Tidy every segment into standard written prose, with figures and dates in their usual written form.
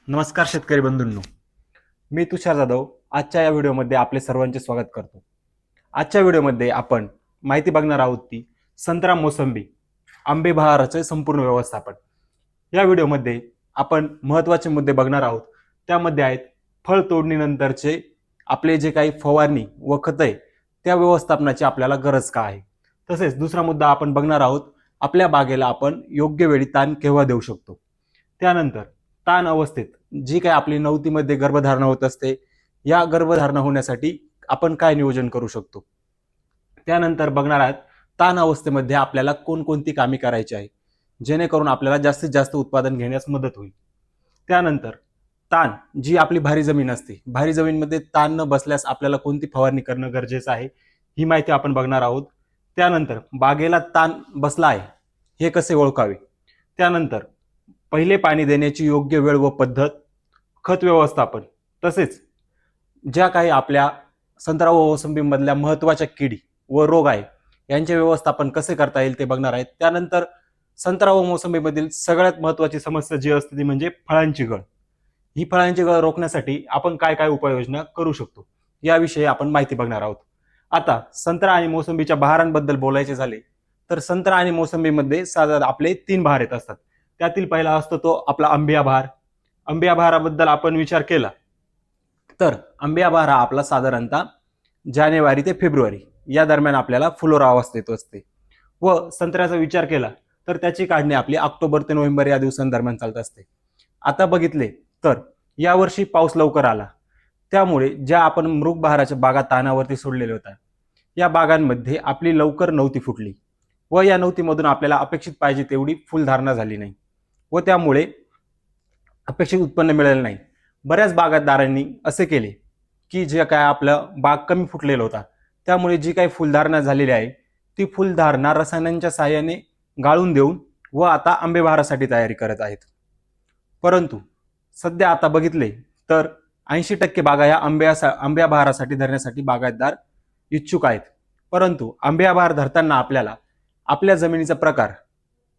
नमस्कार शेतकरी बंधूंनो, मी तुषार जाधव आजच्या या व्हिडिओमध्ये आपले सर्वांचे स्वागत करतो। आजच्या व्हिडिओमध्ये आपण माहिती बघणार आहोत की संत्रा मोसंबी आंबे बहाराचे संपूर्ण व्यवस्थापन। या व्हिडिओमध्ये आपण महत्त्वाचे मुद्दे बघणार आहोत। त्यामध्ये आहेत फळ तोडणीनंतरचे आपले जे काही फवारणी व खते त्या व्यवस्थापनाची आपल्याला गरज का आहे। तसेच दुसरा मुद्दा आपण बघणार आहोत आपल्या बागेला आपण योग्य वेळी ताण केव्हा देऊ शकतो। त्यानंतर ताण अवस्थेत जी काही आपली नवतीमध्ये गर्भधारणा होत असते या गर्भधारणा होण्यासाठी आपण काय नियोजन करू शकतो। त्यानंतर बघणार आहात ताण अवस्थेमध्ये आपल्याला कोणकोणती कामे करायची आहे जेणेकरून आपल्याला जास्तीत जास्त उत्पादन घेण्यास मदत होईल। त्यानंतर ताण जी आपली भारी जमीन असते, भारी जमीनमध्ये ताण न बसल्यास आपल्याला कोणती फवारणी करणं गरजेचं आहे ही माहिती आपण बघणार आहोत। त्यानंतर बागेला ताण बसला आहे हे कसे ओळखावे, त्यानंतर पहिले पाणी देण्याची योग्य वेळ व पद्धत, खत व्यवस्थापन, तसेच ज्या काही आपल्या संत्रा व मोसंबीमधल्या महत्त्वाच्या किडी व रोग आहे यांचे व्यवस्थापन कसे करता येईल ते बघणार आहेत। त्यानंतर संत्रा व मोसंबीमधील सगळ्यात महत्त्वाची समस्या जी असते ती म्हणजे फळांची गळ। ही फळांची गळ रोखण्यासाठी आपण काय काय उपाययोजना करू शकतो याविषयी आपण माहिती बघणार आहोत। आता संत्रा आणि मोसंबीच्या बहारांबद्दल बोलायचे झाले तर संत्रा आणि मोसंबीमध्ये साधारण आपले 3 बहार येत असतात। त्यातील पहिला असतो तो आपला आंबिया बहार। आंबिया बहाराबद्दल आपण विचार केला तर आंबिया बहार हा आपला साधारणतः जानेवारी ते फेब्रुवारी या दरम्यान आपल्याला फुलोरा अवस्थेत असते व संत्र्याचा विचार केला तर त्याची काढणी आपली ऑक्टोबर ते नोव्हेंबर या दिवसांदरम्यान चालत असते। आता बघितले तर यावर्षी पाऊस लवकर आला त्यामुळे ज्या आपण मृग बहाराच्या बागा तानावरती सोडलेल्या होत्या या बागांमध्ये आपली लवकर नवती फुटली व या नवतीमधून आपल्याला अपेक्षित पाहिजे तेवढी फुलधारणा झाली नाही व त्यामुळे अपेक्षित उत्पन्न मिळालं नाही। बऱ्याच बागायतदारांनी असे केले की जे काय आपलं बाग कमी फुटलेला होता त्यामुळे जी काही फुलधारणा झालेली आहे ती फुलधारणा रसायनांच्या साहाय्याने गाळून देऊन व आता आंबे बहारासाठी तयारी करत आहेत। परंतु सध्या आता बघितले तर 80% बागा या आंब्या बहारासाठी धरण्यासाठी बागायतदार इच्छुक आहेत। परंतु आंब्या बहार धरताना आपल्याला आपल्या जमिनीचा प्रकार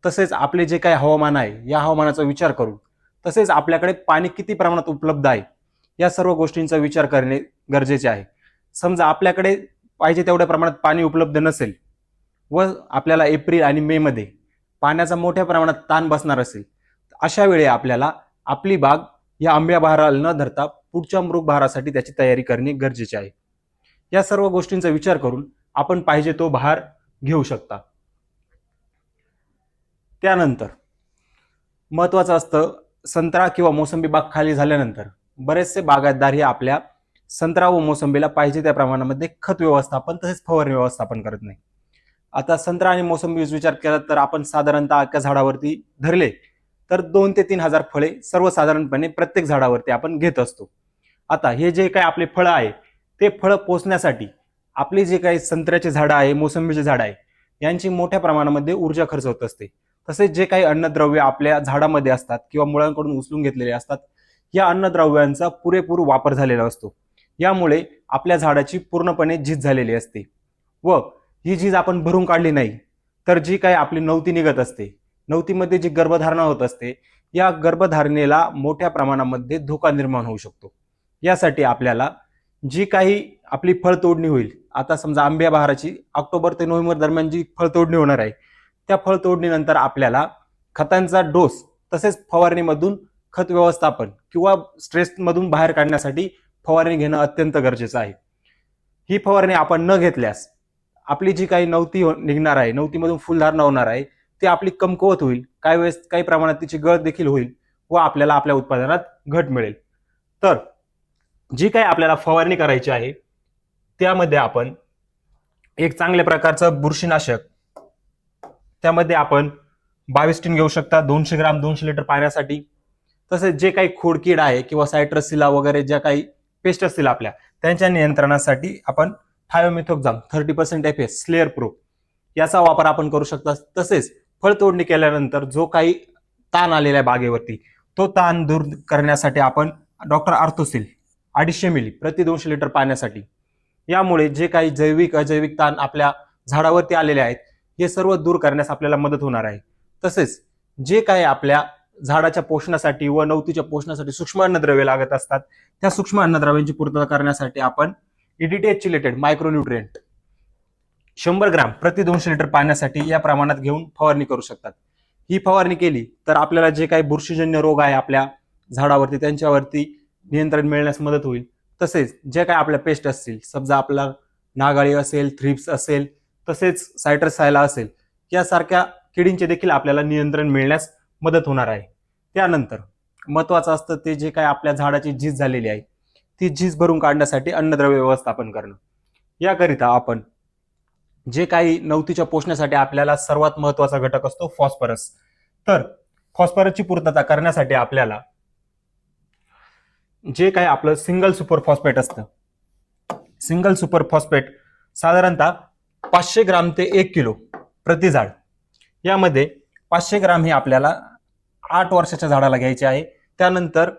तसेच आपले जे काही हवामान आहे या हवामानाचा विचार करून तसेच आपल्याकडे पाणी किती प्रमाणात उपलब्ध आहे या सर्व गोष्टींचा विचार करणे गरजेचे आहे। समजा आपल्याकडे पाहिजे तेवढ्या प्रमाणात पाणी उपलब्ध नसेल व आपल्याला एप्रिल आणि मे मध्ये पाण्याचा मोठ्या प्रमाणात ताण बसणार असेल अशा वेळी आपल्याला आपली बाग या आंब्या बहाराला न धरता पुढच्या मृग बहारासाठी त्याची तयारी करणे गरजेचे आहे। या सर्व गोष्टींचा विचार करून आपण पाहिजे तो बहार घेऊ शकता। त्यानंतर महत्त्वाचं असतं संत्रा किंवा मोसंबी बाग खाली झाल्यानंतर बरेचसे बागायतदार हे आपल्या संत्रा व मोसंबीला पाहिजे त्या प्रमाणामध्ये खत व्यवस्थापन तसेच फवारणी व्यवस्थापन करत नाही। आता संत्रा आणि मोसंबीचा विचार केला तर आपण साधारणतः एका झाडावरती धरले तर 2 ते 3 हजार फळे सर्वसाधारणपणे प्रत्येक झाडावरती आपण घेत असतो। आता हे जे काही आपले फळं आहे ते फळं पोचण्यासाठी आपली जे काही संत्र्याचे झाडं आहे, मोसंबीचे झाड आहे यांची मोठ्या प्रमाणामध्ये ऊर्जा खर्च होत असते। तसेच जे काही अन्नद्रव्य आपल्या झाडामध्ये असतात किंवा मुळांकडून उचलून घेतलेले असतात या अन्नद्रव्यांचा पुरेपूर वापर झालेला असतो। यामुळे आपल्या झाडाची पूर्णपणे झीज झालेली असते व ही झीज आपण भरून काढली नाही तर जी काही आपली नवती निघत असते, नवतीमध्ये जी गर्भधारणा होत असते या गर्भधारणेला मोठ्या प्रमाणामध्ये धोका निर्माण होऊ शकतो। यासाठी आपल्याला जी काही आपली फळ तोडणी होईल, आता समजा आंब्या बहाराची ऑक्टोबर ते नोव्हेंबर दरम्यान जी फळ तोडणी होणार आहे त्या फळ तोडणीनंतर आपल्याला खतांचा डोस तसेच फवारणीमधून खत व्यवस्थापन किंवा स्ट्रेसमधून बाहेर काढण्यासाठी फवारणी घेणं अत्यंत गरजेचं आहे। ही फवारणी आपण न घेतल्यास आपली जी काही नवती निघणार आहे, नवतीमधून फुलधारणा होणार आहे ती आपली कमकुवत होईल, काही वेळेस काही प्रमाणात तिची गळ देखील होईल व आपल्याला आपल्या उत्पादनात घट मिळेल। तर जी काही आपल्याला फवारणी करायची आहे त्यामध्ये आपण एक चांगल्या प्रकारचं बुरशीनाशक त्यामध्ये आपण 22 घेऊ शकता 200 ग्राम 200 लिटर पाण्यासाठी। तसेच जे काही खोडकीड आहे किंवा सायट्रसिला वगैरे ज्या काही पेस्ट असतील आपल्या त्यांच्या नियंत्रणासाठी आपण थायोमिथोक्झाम 30% एफएस स्लेअर प्रो याचा वापर आपण करू शकता। तसेच फळ तोडणी केल्यानंतर जो काही ताण आलेला आहे बागेवरती तो ताण दूर करण्यासाठी आपण डॉक्टर आर्थोसिल 250 मिली प्रति 200 लिटर पाण्यासाठी। यामुळे जे काही जैविक अजैविक ताण आपल्या झाडावरती आलेले आहेत हे सर्व दूर करण्यास आपल्याला मदत होणार आहे। तसेच जे काही आपल्या झाडाच्या पोषणासाठी व नवतीच्या पोषणासाठी सूक्ष्म अन्नद्रव्ये लागत असतात. त्या सूक्ष्म अन्नद्रव्यांची पूर्तता करण्यासाठी आपण EDTA चिलेटेड मायक्रोन्यूट्रिएंट 100 ग्राम प्रति 200 लिटर पाण्यासाठी या प्रमाणात घेऊन फवारणी करू शकतात. ही फवारणी केली तर आपल्याला जे काही बुरशीजन्य रोग आहे आपल्या झाडावरती त्यांच्यावरती नियंत्रण मिळण्यास मदत होईल. तसेच जे काही आपल्या पेस्ट असतील, समजा आपला नागाळी असेल, थ्रिप्स असेल, तसेच सायट्रस सायला असेल, यासारख्या किडींचे देखील आपल्याला नियंत्रण मिळण्यास मदत होणार आहे. त्यानंतर महत्वाचं असतं ते जे काही आपल्या झाडाची झीज झालेली आहे ती झीज भरून काढण्यासाठी अन्नद्रव्य व्यवस्थापन करणं. याकरिता आपण जे काही नवतीच्या पोषणासाठी आपल्याला सर्वात महत्वाचा घटक असतो फॉस्फरस. तर फॉस्फरसची पूर्तता करण्यासाठी आपल्याला जे काही आपलं सिंगल सुपर फॉस्फेट असतं, सिंगल सुपर फॉस्फेट साधारणतः 500 ग्राम ते 1 किलो प्रति झाड. यामध्ये 500 ग्राम हे आपल्याला 8 वर्षाच्या झाडाला घ्यायचे आहे. त्यानंतर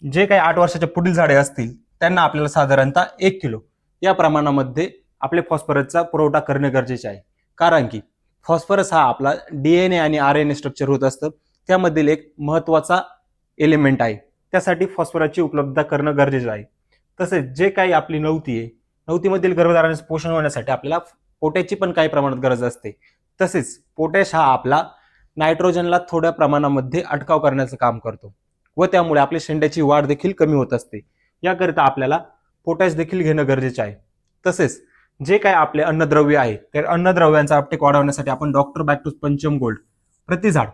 जे काही 8 वर्षाच्या पुढील झाडे असतील त्यांना आपल्याला साधारणतः 1 किलो या प्रमाणामध्ये आपले फॉस्फरसचा पुरवठा करणे गरजेचे आहे. कारण की फॉस्फरस हा आपला DNA आणि RNA स्ट्रक्चर होत असतं, त्यामधील एक महत्वाचा एलिमेंट आहे. त्यासाठी फॉस्फरसची उपलब्धता करणं गरजेचं आहे. तसेच जे काही आपली नवती आहे, नवतीमधील गर्भधारणेचं पोषण होण्यासाठी आपल्याला पोटॅशची पण काही प्रमाणात गरज असते. तसेच पोटॅश हा आपला नायट्रोजनला थोड्या प्रमाणामध्ये अटकाव करण्याचं काम करतो व त्यामुळे आपल्या शेंड्याची वाढ देखील कमी होत असते. याकरिता आपल्याला पोटॅश देखील घेणं गरजेचं आहे. तसेच जे काही आपले अन्नद्रव्य आहे त्या अन्नद्रव्यांचा अपटेक वाढवण्यासाठी आपण डॉक्टर बॅक्टूस पंचम गोल्ड प्रति झाड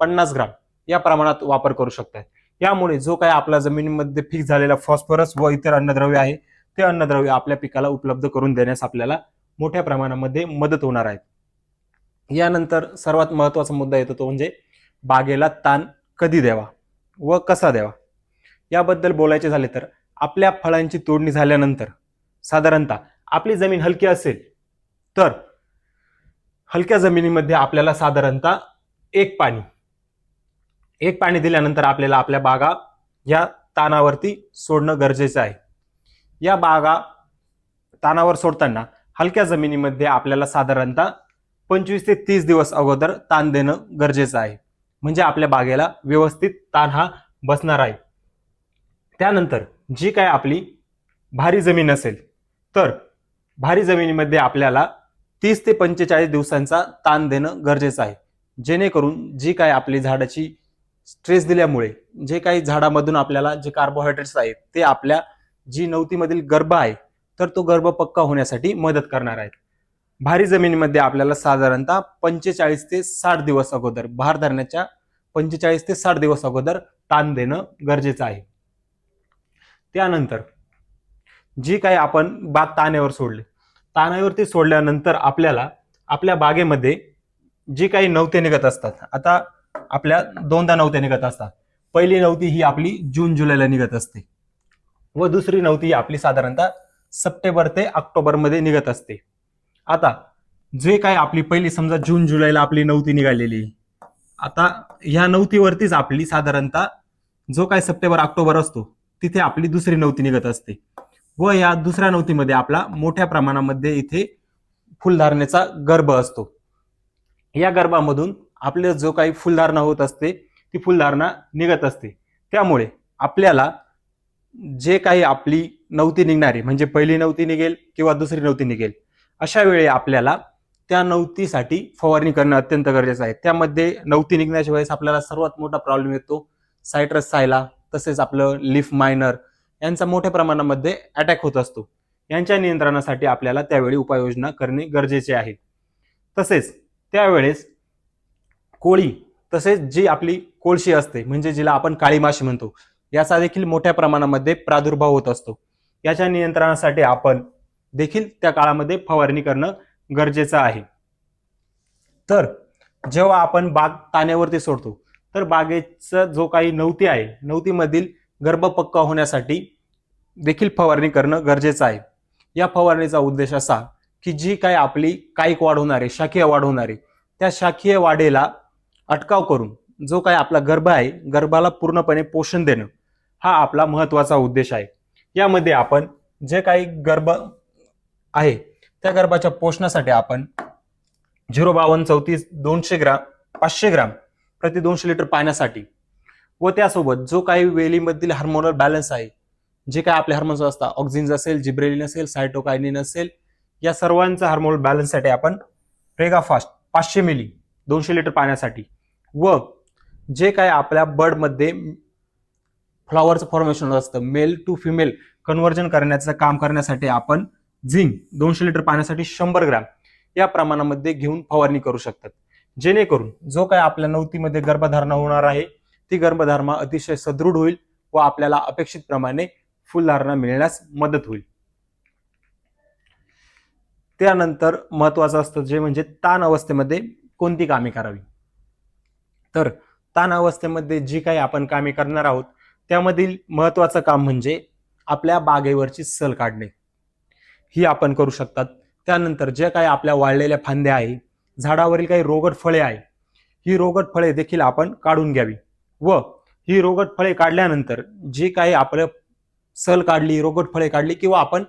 50 ग्राम या प्रमाणात वापर करू शकतात. यामुळे जो काही आपल्या जमिनीमध्ये फिक्स झालेला फॉस्फरस व इतर अन्नद्रव्य आहे ते अन्नद्रव्य आपल्या पिकाला उपलब्ध करून देण्यास आपल्याला मोठ्या प्रमाणामध्ये मदत होणार आहे. यानंतर सर्वात महत्वाचा मुद्दा येतो तो म्हणजे बागेला ताण कधी द्यावा व कसा द्यावा. याबद्दल बोलायचे झाले तर आपल्या फळांची तोडणी झाल्यानंतर साधारणतः आपली जमीन हलकी असेल तर हलक्या जमिनीमध्ये आपल्याला साधारणतः एक पाणी दिल्यानंतर आपल्याला आपल्या बागा या तानावरती सोडणं गरजेचं आहे. या बागा तानावर सोडताना हलक्या जमिनीमध्ये आपल्याला साधारणतः 25 ते 30 दिवस अगोदर ताण देणं गरजेचं आहे, म्हणजे आपल्या बागेला व्यवस्थित ताण हा बसणार आहे. त्यानंतर जी काय आपली भारी जमीन असेल तर भारी जमिनीमध्ये आपल्याला 30 ते 45 दिवसांचा ताण देणं गरजेचं आहे, जेणेकरून जी काय आपली झाडाची स्ट्रेस दिल्यामुळे जे काही झाडामधून आपल्याला जे कार्बोहायड्रेट्स आहेत ते आपल्या जी नवतीमधील गर्भ आहे तर तो गर्भ पक्का होण्यासाठी मदत करणार आहेत. भारी जमिनीमध्ये आपल्याला साधारणतः 45 ते 60 दिवस अगोदर बहार धरण्याच्या 45 ते 60 दिवस अगोदर ताण देणं गरजेचं आहे. त्यानंतर जी काही आपण बाग ताण्यावरती सोडल्यानंतर आपल्याला आपल्या बागेमध्ये जी काही नवते निघत असतात, आता आपल्या दोनदा नवते निघत असतात. पहिली नवती ही आपली जून जुलैला निघत असते व दुसरी नवती ही आपली साधारणतः सप्टेंबर ते ऑक्टोबर मध्ये निघत असते. आता जे काय आपली पहिली समजा जून जुलैला आपली नवती निघालेली, आता ह्या नवतीवरतीच आपली साधारणतः जो काय सप्टेंबर ऑक्टोबर असतो तिथे आपली दुसरी नवती निघत असते व या दुसऱ्या नवतीमध्ये आपला मोठ्या प्रमाणामध्ये इथे फुलधारणेचा गर्भ असतो. या गर्भामधून आपले जो काही फुलधारणा होत असते ती फुलधारणा निघत असते. त्यामुळे आपल्याला जे काही आपली नवती निघणारी म्हणजे पहिली नवती निघेल किंवा दुसरी नवती निघेल अशा वेळी आपल्याला त्या नवतीसाठी फवारणी करणं अत्यंत गरजेचं आहे. त्यामध्ये नवती निघण्याच्या वेळेस आपल्याला सर्वात मोठा प्रॉब्लेम येतो सायट्रस सायला, तसेच आपलं लीफ मायनर यांचा मोठ्या प्रमाणामध्ये अटॅक होत असतो. यांच्या नियंत्रणासाठी आपल्याला त्यावेळी उपाययोजना करणे गरजेचे आहे. तसेच त्यावेळेस कोळी तसेच जी आपली कोळशी असते म्हणजे जिला आपण काळी माशी म्हणतो याचा देखील मोठ्या प्रमाणामध्ये प्रादुर्भाव होत असतो. याच्या नियंत्रणासाठी आपण देखील त्या काळामध्ये फवारणी करणं गरजेचं आहे. तर जेव्हा आपण बाग ताण्यावरती सोडतो तर बागेचा जो काही नवती आहे नवतीमधील गर्भ पक्का होण्यासाठी देखील फवारणी करणं गरजेचं आहे. या फवारणीचा उद्देश असा की जी काय आपली कायिक वाढ होणारे शाखीय वाढ होणारे त्या शाखीय वाढेला अटकाव करून जो काय आपला गर्भ आहे गर्भाला पूर्णपणे पोषण देणं हा आपला महत्वाचा उद्देश आहे. यामध्ये आपण जे काही गर्भ आहे त्या गर्भाच्या पोषणासाठी आपण 05234 200 ग्राम 500 ग्राम प्रति 200 लिटर पाण्यासाठी व त्यासोबत जो काही वेलीमधील हार्मोनल बॅलन्स आहे, जे काय आपले हार्मोन्स असतात, ऑक्झिन असेल, जिब्रेलिन असेल, सायटोकायनिन असेल, या सर्वांचा हार्मोनल बॅलन्ससाठी आपण प्रेगाफास्ट 500 मिली 200 लिटर पाण्यासाठी व जे काय आपल्या बर्डमध्ये फ्लॉवरचं फॉर्मेशन असतं मेल टू फिमेल कन्व्हर्जन करण्याचं काम करण्यासाठी आपण झिंक 200 लिटर पाण्यासाठी 100 ग्रॅम या प्रमाणामध्ये घेऊन फवारणी करू शकतात, जेणेकरून जो काय आपल्या नवतीमध्ये गर्भधारणा होणार आहे ती गर्भधारणा अतिशय सदृढ होईल व आपल्याला अपेक्षित प्रमाणे फुलधारणा मिळण्यास मदत होईल. त्यानंतर महत्वाचं असतं जे म्हणजे ताण अवस्थेमध्ये कोणती कामे करावी. तर ताण अवस्थेमध्ये जी काही आपण कामे करणार आहोत त्यामधील महत्वाचं काम म्हणजे आपल्या बागेवरची सल काढणे, ही आपण करू शकतात. त्यानंतर जे काही आपल्या वाळलेल्या फांद्या आहे, झाडावरील काही रोगट फळे आहे, ही रोगट फळे देखील आपण काढून घ्यावी व ही रोगट फळे काढल्यानंतर जी काही आपलं सल काढली, रोगट फळे काढली किंवा आपण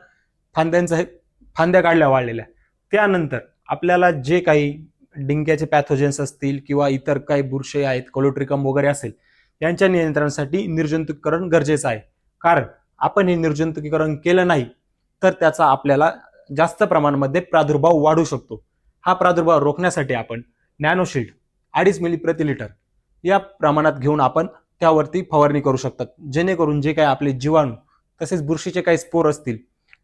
फांद्या काढल्या वाळलेल्या, त्यानंतर आपल्याला जे काही डिंक्याचे पॅथोजेन्स असतील किंवा इतर काही बुरशी आहेत, कोलोट्रिकम वगैरे असेल, यांच्या नियंत्रणासाठी निर्जंतुकीकरण गरजेचं आहे. कारण आपण हे निर्जंतुकीकरण केलं नाही तर त्याचा आपल्याला जास्त प्रमाणामध्ये प्रादुर्भाव वाढू शकतो. हा प्रादुर्भाव रोखण्यासाठी आपण नॅनोशील्ड 2.5 मिली प्रति लिटर या प्रमाणात घेऊन आपण त्यावरती फवारणी करू शकतात, जेणेकरून जे काही आपले जीवाणू तसेच बुरशीचे काही स्पोर असतील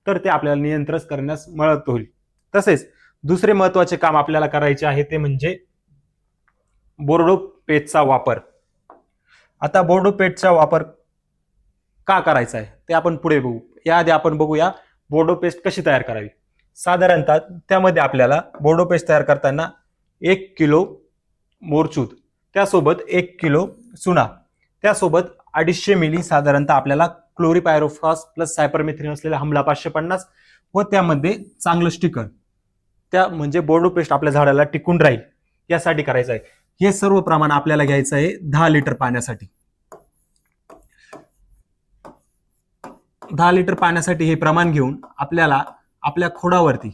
तर ते आपल्याला नियंत्रण करण्यास मदत होईल. तसेच दुसरे महत्वाचे काम आपल्याला करायचे आहे ते म्हणजे बोर्डो पेस्टचा वापर. आता बोर्डो पेस्टचा वापर का करायचा आहे ते आपण पुढे बघू. याआधी आपण बघूया बोर्डो पेस्ट कशी तयार करावी. साधारणतः त्यामध्ये आपल्याला बोर्डो पेस्ट तयार करताना 1 किलो मोरचूत, त्यासोबत 1 किलो चुना, त्यासोबत 250 मिली साधारणतः आपल्याला क्लोरीपायरोफॉस प्लस सायपरमेथ्रिन असलेला हमला 550 व त्यामध्ये चांगलं स्टिकर, त्या म्हणजे बोर्डो पेस्ट आपल्या झाडाला टिकून राहील यासाठी करायचं आहे. हे सर्व प्रमाण आपल्याला घ्यायचं आहे 10 लिटर पाण्यासाठी. 10 लिटर पाण्यासाठी हे प्रमाण घेऊन आपल्याला आपल्या खोडावरती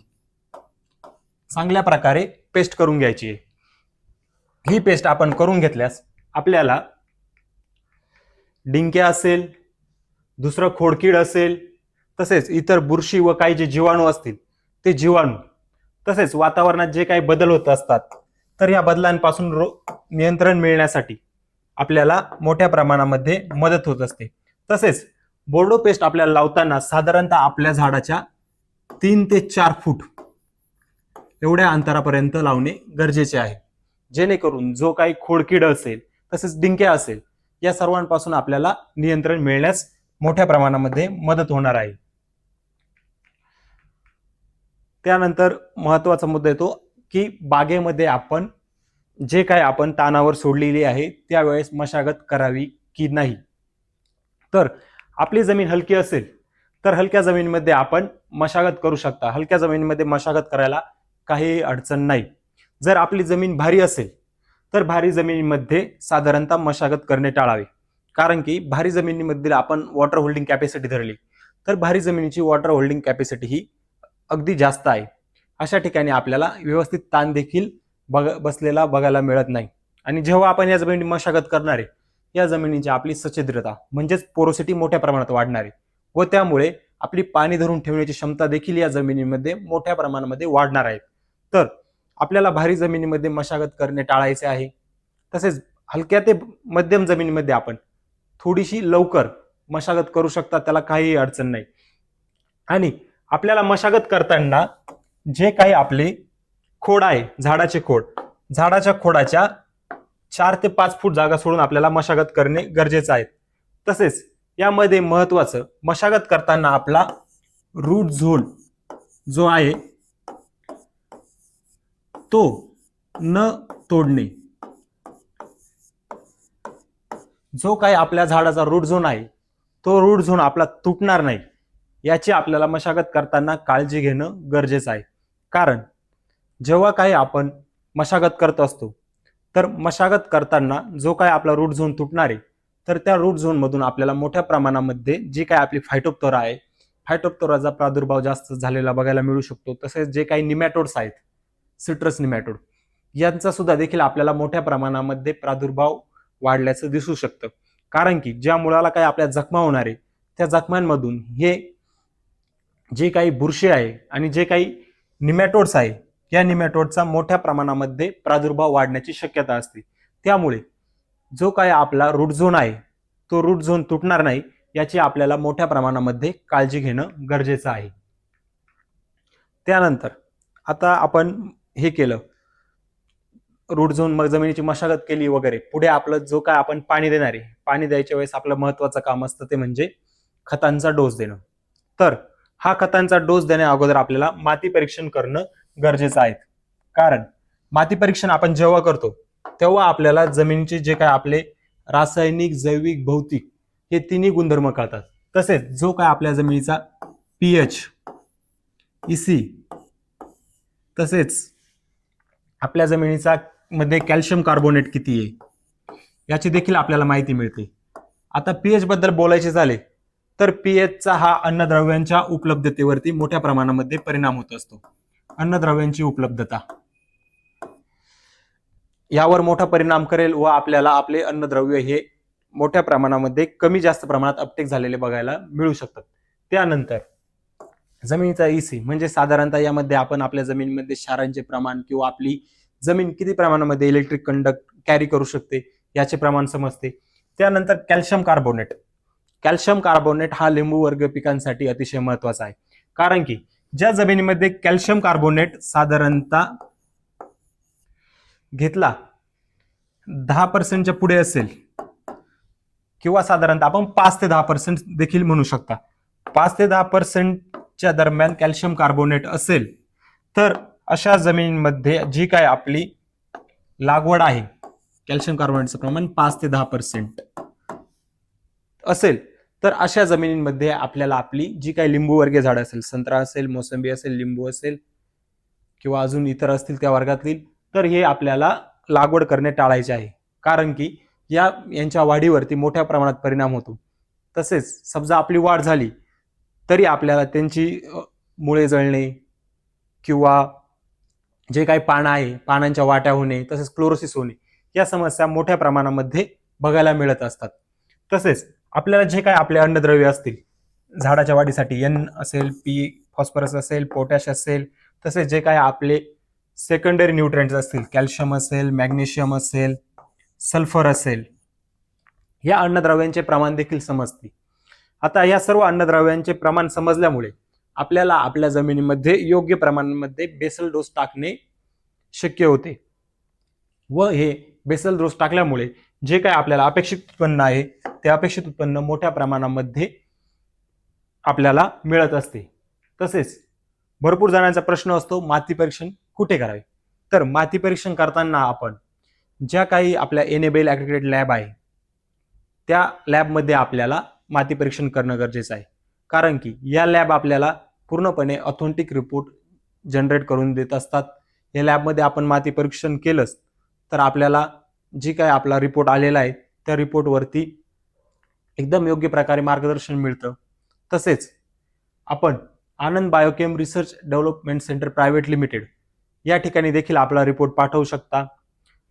चांगल्या प्रकारे पेस्ट करून घ्यायची आहे. ही पेस्ट आपण करून घेतल्यास आपल्याला डिंक्या असेल, दुसरं खोडकीड असेल, तसेच इतर बुरशी व काही जे जीवाणू असतील ते जीवाणू, तसेच वातावरणात जे काही बदल होत असतात तर या बदलांपासून नियंत्रण मिळण्यासाठी आपल्याला मोठ्या प्रमाणामध्ये मदत होत असते. तसेच बोर्डो पेस्ट आपल्याला लावताना साधारणतः आपल्या झाडाच्या 3 ते 4 फूट एवढ्या अंतरापर्यंत लावणे गरजेचे आहे, जेणेकरून जो काही खोडकीड असेल तसेच डिंक्या असेल या सर्वांपासून आपल्याला नियंत्रण मिळण्यास मोठ्या प्रमाणामध्ये मदत होणार आहे. त्यानंतर महत्वाचा मुद्दा येतो की बागेमध्ये आपण जे काही आपण तानावर सोडलेली आहे त्यावेळेस मशागत करावी की नाही. तर आपली जमीन हलकी असेल तर हलक्या जमिनीमध्ये आपण मशागत करू शकता. हलक्या जमिनीमध्ये मशागत करायला काही अडचण नाही. जर आपली जमीन भारी असेल तर भारी जमिनीमध्ये साधारणतः मशागत करणे टाळावे, कारण की भारी जमिनीमध्ये आपण वॉटर होल्डिंग कॅपॅसिटी धरली तर भारी जमिनीची वॉटर होल्डिंग कॅपॅसिटी ही अगदी जास्त आहे. अशा ठिकाणी आपल्याला व्यवस्थित ताण देखील बसलेला बघायला मिळत नाही. आणि जेव्हा आपण या जमिनी मशागत करणार आहे या जमिनीची आपली सच्छिद्रता म्हणजेच पोरोसिटी मोठ्या प्रमाणात वाढणार आहे व त्यामुळे आपली पाणी धरून ठेवण्याची क्षमता देखील या जमिनीमध्ये मोठ्या प्रमाणामध्ये वाढणार आहे. तर आपल्याला भारी जमिनीमध्ये मशागत करणे टाळायचे आहे. तसेच हलक्या ते मध्यम जमिनीमध्ये आपण थोडीशी लवकर मशागत करू शकता, त्याला काही अडचण नाही. आणि आपल्याला मशागत करताना जे काही आपले खोड आहे, झाडाच्या खोडाच्या 4 ते 5 फूट जागा सोडून आपल्याला मशागत करणे गरजेचं आहे. तसेच यामध्ये महत्वाचं, मशागत करताना आपला रूट झोन जो आहे तो न तोडणे. जो काही आपल्या झाडाचा रूट झोन आहे तो रूट झोन आपला तुटणार नाही याची आपल्याला मशागत करताना काळजी घेणं गरजेचं आहे. कारण जेव्हा काही आपण मशागत करत असतो तर मशागत करताना जो काही आपला रूट झोन तुटणार आहे तर त्या रूट झोन मधून आपल्याला मोठ्या प्रमाणामध्ये जी काही आपली फायटोप्थोरा आहे, फायटोप्थोराचा प्रादुर्भाव जास्त झालेला बघायला मिळू शकतो. तसेच जे काही निमॅटोड्स आहेत, सिट्रस निमॅटोड, यांचा सुद्धा देखील आपल्याला मोठ्या प्रमाणामध्ये प्रादुर्भाव वाढल्याचं दिसू शकतं. कारण की ज्या मुळाला काही आपल्या जखमा होणार आहे त्या जखमांमधून हे जे काही बुरशी आहे आणि जे काही निमॅटोड्स आहे या निमॅटोडचा मोठ्या प्रमाणामध्ये प्रादुर्भाव वाढण्याची शक्यता असते. त्यामुळे जो काही आपला रूट झोन आहे तो रूट झोन तुटणार नाही याची आपल्याला मोठ्या प्रमाणामध्ये काळजी घेणं गरजेचं आहे. त्यानंतर आता आपण हे केलं, रूट झोन जमिनीची मशागत केली वगैरे, पुढे आपलं जो काय आपण पाणी देणार आहे, पाणी द्यायच्या वेळेस आपलं महत्वाचं काम असतं ते म्हणजे खतांचा डोस देणं. तर हा खतांचा डोस देण्या अगोदर आपल्याला माती परीक्षण करणं गरजेचं आहे. कारण माती परीक्षण आपण जेव्हा करतो तेव्हा आपल्याला जमिनीचे जे काय आपले रासायनिक, जैविक, भौतिक हे तिन्ही गुणधर्म कळतात. तसेच जो काय आपल्या जमिनीचा पीएच, ईसी, तसेच आपल्या जमिनीचा मध्ये कॅल्शियम कार्बोनेट किती आहे याची देखील आपल्याला माहिती मिळते. आता पीएच बद्दल बोलायचे झाले तर पीएचचा हा अन्नद्रव्यांच्या उपलब्धतेवरती मोठ्या प्रमाणामध्ये परिणाम होत असतो. अन्नद्रव्यांची उपलब्धता यावर मोठा परिणाम करेल व आपल्याला आपले अन्नद्रव्य हे मोठ्या प्रमाणामध्ये कमी जास्त प्रमाणात अपटेक झालेले बघायला मिळू शकतात. त्यानंतर जमिनीचा ईसी म्हणजे साधारणतः यामध्ये आपण आपल्या जमिनीमध्ये क्षारांचे प्रमाण किंवा आपली जमीन किती प्रमाणामध्ये इलेक्ट्रिक कंडक्ट कॅरी करू शकते याचे प्रमाण समजते. त्यानंतर कॅल्शियम कार्बोनेट. कॅल्शियम कार्बोनेट हा लिंबू वर्ग पिकांसाठी अतिशय महत्वाचा आहे. कारण की ज्या जमिनीमध्ये कॅल्शियम कार्बोनेट साधारणतः घेतला 10% पुढे असेल किंवा साधारणतः आपण 5 ते 10% देखील म्हणू शकता, 5 ते 10% दरम्यान कॅल्शियम कार्बोनेट असेल तर अशा जमिनीमध्ये जी काय आपली लागवड आहे कॅल्शियम कार्बोनेटचं प्रमाण 5 ते 10% असेल तर अशा जमिनींमध्ये आपल्याला आपली जी काही लिंबू वर्गीय झाड असेल, संत्रा असेल, मोसंबी असेल, लिंबू असेल किंवा अजून इतर असतील त्या वर्गातील, तर हे आपल्याला लागवड करणे टाळायचे आहे. कारण की यांच्या वाढीवरती मोठ्या प्रमाणात परिणाम होतो. तसेच समजा आपली वाढ झाली तरी आपल्याला त्यांची मुळे जळणे किंवा जे काही पानं आहे पानांच्या वाट्या होणे, तसेच क्लोरोसिस होणे या समस्या मोठ्या प्रमाणामध्ये बघायला मिळत असतात. तसेच आपल्याला जे काही आपले अन्नद्रव्य असतील झाडाच्या वाढीसाठी, एन असेल, पी, फॉस्फरस असेल, पोटॅश असेल, तसेच जे काही आपले सेकंडरी न्यूट्रिएंट्स असतील, कॅल्शियम असेल, मॅग्नेशियम असेल, सल्फर असेल, या अन्नद्रव्यांचे प्रमाण देखील समजते. आता या सर्व अन्नद्रव्यांचे प्रमाण समजल्यामुळे आपल्याला आपल्या जमिनीमध्ये योग्य प्रमाणामध्ये बेसल डोस टाकणे शक्य होते व हे बेसल डोस टाकल्यामुळे जे काय आपल्याला अपेक्षित उत्पन्न आहे ते अपेक्षित उत्पन्न मोठ्या प्रमाणामध्ये आपल्याला मिळत असते. तसेच भरपूर जणांचा प्रश्न असतो माती परीक्षण कुठे करावे. तर माती परीक्षण करताना आपण ज्या काही आपल्या एनेबल ॲग्रीगेटेड लॅब आहे त्या लॅबमध्ये आपल्याला माती परीक्षण करणं गरजेचं आहे. कारण की या लॅब आपल्याला पूर्णपणे ऑथेंटिक रिपोर्ट जनरेट करून देत असतात. या लॅबमध्ये आपण माती परीक्षण केलंच तर आपल्याला जी काय आपला रिपोर्ट आलेला आहे त्या रिपोर्टवरती एकदम योग्य प्रकारे मार्गदर्शन मिळतं. तसेच आपण Anand biochem research development centre private limited या ठिकाणी देखील आपला रिपोर्ट पाठवू शकता.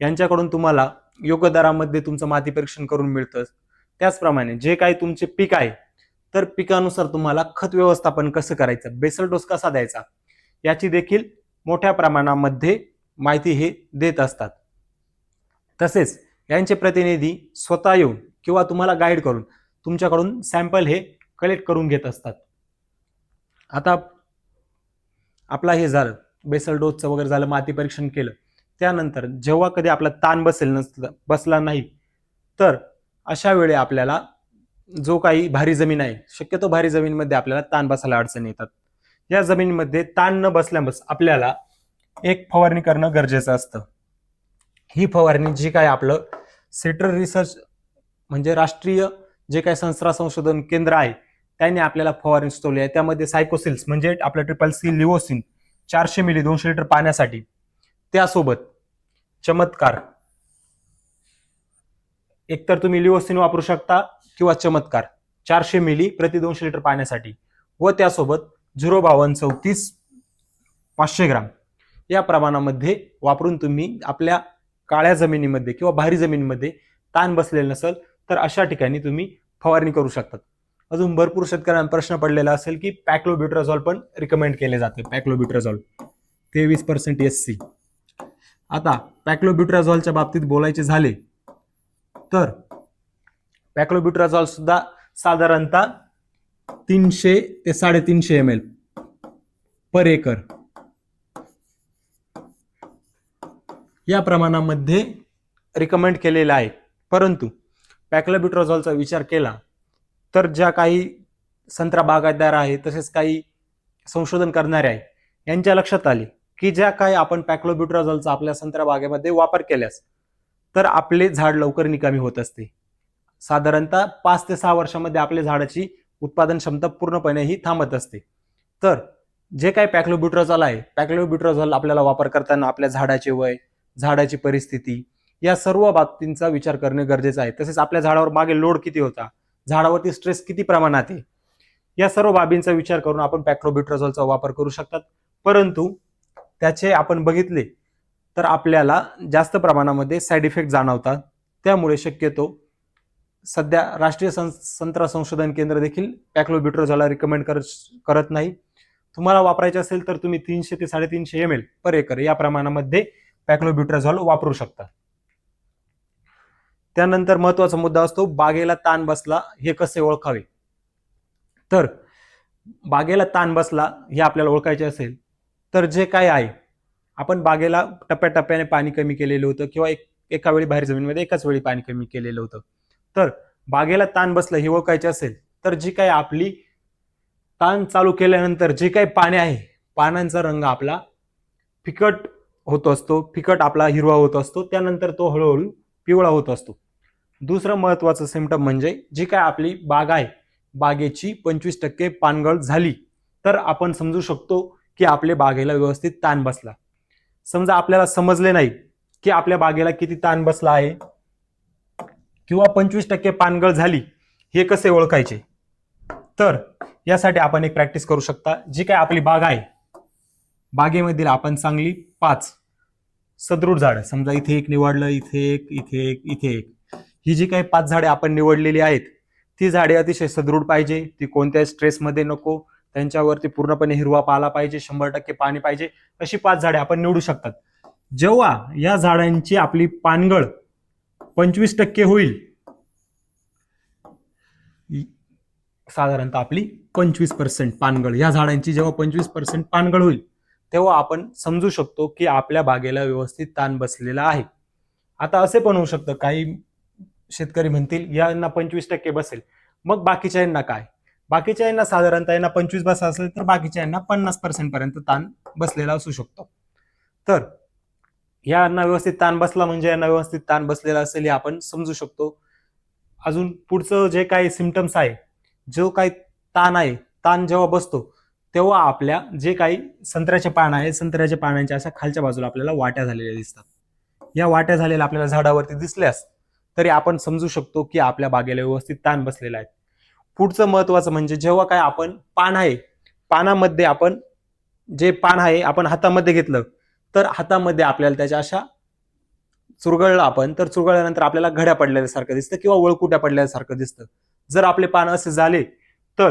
यांच्याकडून तुम्हाला योग्य दरामध्ये तुमचं माती परीक्षण करून मिळतं. त्याचप्रमाणे जे काही तुमचे पीक आहे तर पिकानुसार तुम्हाला खत व्यवस्थापन कसं करायचं, बेसल डोस कसा द्यायचा याची देखील मोठ्या प्रमाणामध्ये माहिती हे देत असतात. तसेच यांचे प्रतिनिधी स्वतः येऊन किंवा तुम्हाला गाईड करून तुमच्याकडून सॅम्पल हे कलेक्ट करून घेत असतात. आता आपला हे झालं बेसल डोसचं वगैरे झालं, माती परीक्षण केलं, त्यानंतर जेव्हा कधी आपला ताण बसला नाही तर अशा वेळी आपल्याला जो काही भारी जमीन आहे, शक्यतो भारी जमीनमध्ये आपल्याला ताण बसायला अडचण येतात. या जमिनीमध्ये ताण न बसल्यास आपल्याला एक फवारणी करणं गरजेचं असतं. ही फवारणी जी काय आपलं सेंट्रल रिसर्च म्हणजे राष्ट्रीय जे काही संशोधन केंद्र आहे त्यांनी आपल्याला फवारणी सुचवली आहे. त्यामध्ये सायकोसिल्स म्हणजे आपलं ट्रिपल सी लिओसिन 400 मिली 200 लिटर पाण्यासाठी, त्यासोबत चमत्कार, एकतर तुम्ही लिओसिन वापरू शकता किंवा चमत्कार 400 मिली प्रति 200 लिटर पाण्यासाठी व त्यासोबत 0,5234 500 ग्राम या प्रमाणामध्ये वापरून तुम्ही आपल्या काळ्या जमिनीमध्ये किंवा भारी जमिनीमध्ये ताण बसलेला नसेल तर अशा ठिकाणी तुम्ही फवारणी करू शकतात. अजून भरपूर शेतकऱ्यांना प्रश्न पडलेला असेल की पॅक्लोब्युट्राझॉल पण रिकमेंड केले जाते. पॅक्लोब्युट्राझॉल 23% SC. आता पॅक्लोब्युट्राझॉलच्या बाबतीत बोलायचे झाले तर पॅक्लोब्युट्राझॉल सुद्धा साधारणतः 300 ते 350 ml पर एकर या प्रमाणामध्ये रिकमेंड केलेला आहे. परंतु पॅक्लोब्युट्राझॉलचा विचार केला तर ज्या काही संत्रा बागायतदार आहे तसेच काही संशोधन करणारे आहे यांच्या लक्षात आले की ज्या काही आपण पॅक्लोब्युट्राझॉलचा आपल्या संत्रा बागेमध्ये वापर केल्यास तर आपले झाड लवकर निकामी होत असते. साधारणतः 5 ते 6 वर्षामध्ये आपल्या झाडाची उत्पादन क्षमता पूर्णपणे ही थांबत असते. तर जे काही पॅक्लोब्युट्राझॉल आहे, पॅक्लोब्युट्राझॉल आपल्याला वापर करताना आपल्या झाडाचे वय, झाडाची परिस्थिती या सर्व बाबतींचा विचार करणे गरजेचं आहे. तसेच आपल्या झाडावर मागे लोड किती होता, झाडावरती स्ट्रेस किती प्रमाणात आहे, या सर्व बाबींचा विचार करून आपण पॅक्लोब्युट्राझॉलचा वापर करू शकतात. परंतु त्याचे आपण बघितले तर आपल्याला जास्त प्रमाणामध्ये साईड इफेक्ट जाणवतात. त्यामुळे शक्यतो सध्या राष्ट्रीय संत्रा संशोधन केंद्र देखील पॅक्लोब्युट्राझॉलला रिकमेंड करत नाही. तुम्हाला वापरायचे असेल तर तुम्ही 300 ते 350 ml पर एकर या प्रमाणामध्ये पॅक्लोब्युट्राझॉल वापरू शकता. त्यानंतर महत्वाचा मुद्दा असतो बागेला ताण बसला हे कसे ओळखावे. तर बागेला ताण बसला हे आपल्याला ओळखायचे असेल तर जे काय आहे आपण बागेला टप्प्याटप्प्याने पाणी कमी केलेलं होतं किंवा एका वेळी बाहेर जमिनीमध्ये एकाच वेळी पाणी कमी केलेलं होतं. तर बागेला ताण बसलं हे ओळखायचे असेल तर जी काही आपली ताण चालू केल्यानंतर जे काही पाने आहे पानांचा रंग आपला फिकट होत असतो, फिकट आपला हिरवा होत असतो, त्यानंतर तो हळूहळू पिवळा होत असतो. दुसरं महत्वाचं सिम्पटम म्हणजे जी काय आपली बाग आहे बागेची 25% पानगळ झाली तर आपण समजू शकतो की आपल्या बागेला व्यवस्थित ताण बसला. समजा आपल्याला समजले नाही की आपल्या बागेला किती ताण बसला आहे किंवा 25% पानगळ झाली हे कसे ओळखायचे, तर यासाठी आपण एक प्रॅक्टिस करू शकता. जी काय आपली बाग आहे बागेमधील आपण चांगली 5 सदृढ झाड, समजा इथे एक निवडलं, इथे एक, इथे एक, इथे एक, ही जी काही 5 झाडे आपण निवडलेली आहेत ती झाडे अतिशय सदृढ पाहिजे, ती कोणत्याही स्ट्रेसमध्ये नको, त्यांच्यावरती पूर्णपणे हिरवा पाला पाहिजे, 100% पाणी पाहिजे, अशी 5 झाडे आपण निवडू शकतात. जेव्हा या झाडांची आपली पानगळ 25% होईल, साधारणतः आपली 25% पानगळ या झाडांची जेव्हा 25% पानगळ होईल तेव्हा आपण समजू शकतो की आपल्या बागेला व्यवस्थित ताण बसलेला आहे. आता असे पण होऊ शकतं काही शेतकरी म्हणतील यांना 25% बसेल, मग बाकीच्या यांना काय, बाकीच्या यांना साधारणतः यांना 25 बसा असेल तर बाकीच्या यांना 50% पर्यंत ताण बसलेला असू शकतो. तर यांना व्यवस्थित ताण बसला म्हणजे यांना व्यवस्थित ताण बसलेला असेल हे आपण समजू शकतो. अजून पुढचं जे काही सिम्पटम्स आहे, जो काही ताण आहे, ताण जेव्हा बसतो तेव्हा आपल्या जे काही संत्र्याचे पान आहे संत्र्याच्या पानांच्या अशा खालच्या बाजूला आपल्याला वाट्या झालेल्या दिसतात. या वाट्या झालेल्या आपल्याला झाडावरती दिसल्यास तरी आपण समजू शकतो की आपल्या बागेला व्यवस्थित ताण बसलेला आहे. पुढचं महत्वाचं म्हणजे जेव्हा काय आपण पान आहे पानामध्ये आपण जे पान आहे आपण हातामध्ये घेतलं तर हातामध्ये आपल्याला त्याच्या अशा चुरगळलं आपण तर चुरगळल्यानंतर आपल्याला घड्या पडल्यासारखं दिसतं किंवा वळकुट्या पडल्यासारखं दिसतं. जर आपले पान असे झाले तर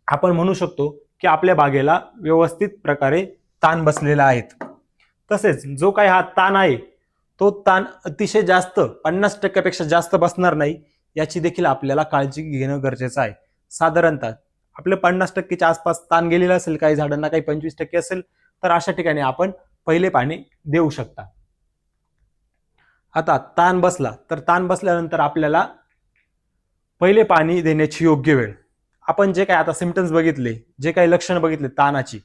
आपण म्हणू शकतो की आपल्या बागेला व्यवस्थित प्रकारे ताण बसलेला आहे. तसेच जो काही हा ताण आहे तो ताण अतिशय जास्त 50% पेक्षा जास्त बसणार नाही याची देखील आपल्याला काळजी घेणं गरजेचं आहे. साधारणतः आपले 50%च्या आसपास ताण गेलेला असेल, काही झाडांना काही 25% असेल तर अशा ठिकाणी आपण पहिले पाणी देऊ शकता. आता ताण बसला तर ताण बसल्यानंतर आपल्याला पहिले पाणी देण्याची योग्य वेळ, आपण जे काही आता सिम्पटम्स बघितले, जे काही लक्षणं बघितले ताणाची,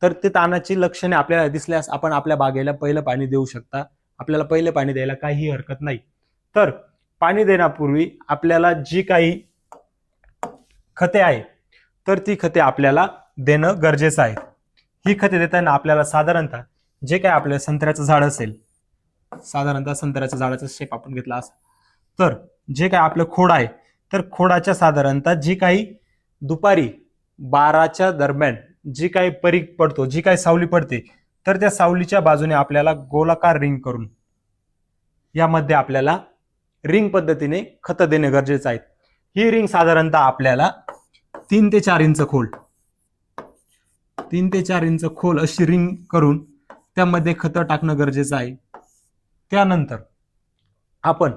तर ते ताणाची लक्षणे आपल्याला दिसल्यास आपण आपल्या बागेला पहिलं पाणी देऊ शकता. आपल्याला पहिलं पाणी द्यायला काहीही हरकत नाही. तर पाणी देण्यापूर्वी आपल्याला जी काही खते आहे तर ती खते आपल्याला देणं गरजेचं आहे. ही खते देताना आपल्याला साधारणतः जे काही आपल्या संत्र्याचं झाड असेल, साधारणतः संत्र्याच्या झाडाचा शेप आपण घेतला असं, तर जे काही आपलं खोड आहे तर खोडाच्या साधारणतः जी काही दुपारी 12च्या दरम्यान जी काही परीघ पडतो, जी काही सावली पडते, तर त्या सावलीच्या बाजूने आपल्याला गोलाकार रिंग करून यामध्ये आपल्याला रिंग पद्धतीने खतं देणे गरजेचं आहे. ही रिंग साधारणतः आपल्याला 3 ते 4 इंच खोल 3 ते 4 इंच खोल अशी रिंग करून त्यामध्ये खतं टाकणं गरजेचं आहे. त्यानंतर आपण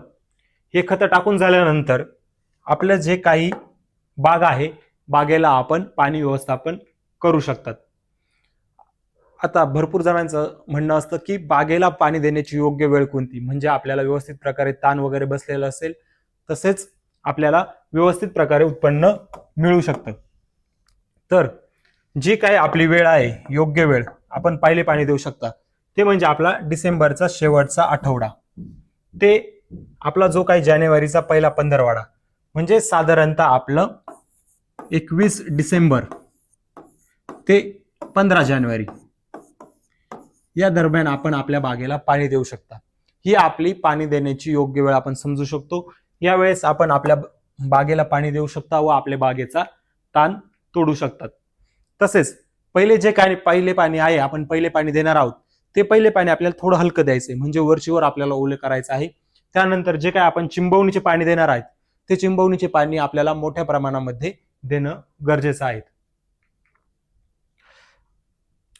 हे खतं टाकून झाल्यानंतर आपलं जे काही बाग आहे बागेला आपण पाणी व्यवस्थापन करू शकतात. आता भरपूर जणांचं म्हणणं असतं की बागेला पाणी देण्याची योग्य वेळ कोणती, म्हणजे आपल्याला व्यवस्थित प्रकारे ताण वगैरे बसलेला असेल तसेच आपल्याला व्यवस्थित प्रकारे उत्पन्न मिळू शकतं. तर जी काही आपली वेळ आहे योग्य वेळ आपण पहिले पाणी देऊ शकता ते म्हणजे आपला डिसेंबरचा शेवटचा आठवडा ते आपला जो काही जानेवारीचा पहिला 15वाडा म्हणजे साधारणतः आपलं 21 डिसेंबर ते 15 जानेवारी या दरम्यान आपण आपल्या बागेला पाणी देऊ शकता. ही आपली पाणी देण्याची योग्य वेळ आपण समजू शकतो. यावेळेस आपण आपल्या बागेला पाणी देऊ शकता व आपल्या बागेचा ताण तोडू शकतात. तसेच पहिले पाणी आहे आपण पहिले पाणी देणार आहोत ते पहिले पाणी आपल्याला थोडं हलकं द्यायचंय म्हणजे वरचीवर आपल्याला ओले करायचं आहे. त्यानंतर जे काय आपण चिंबवणीचे पाणी देणार आहेत ते चिंबवणीचे पाणी आपल्याला मोठ्या प्रमाणामध्ये देणं गरजेचं आहे.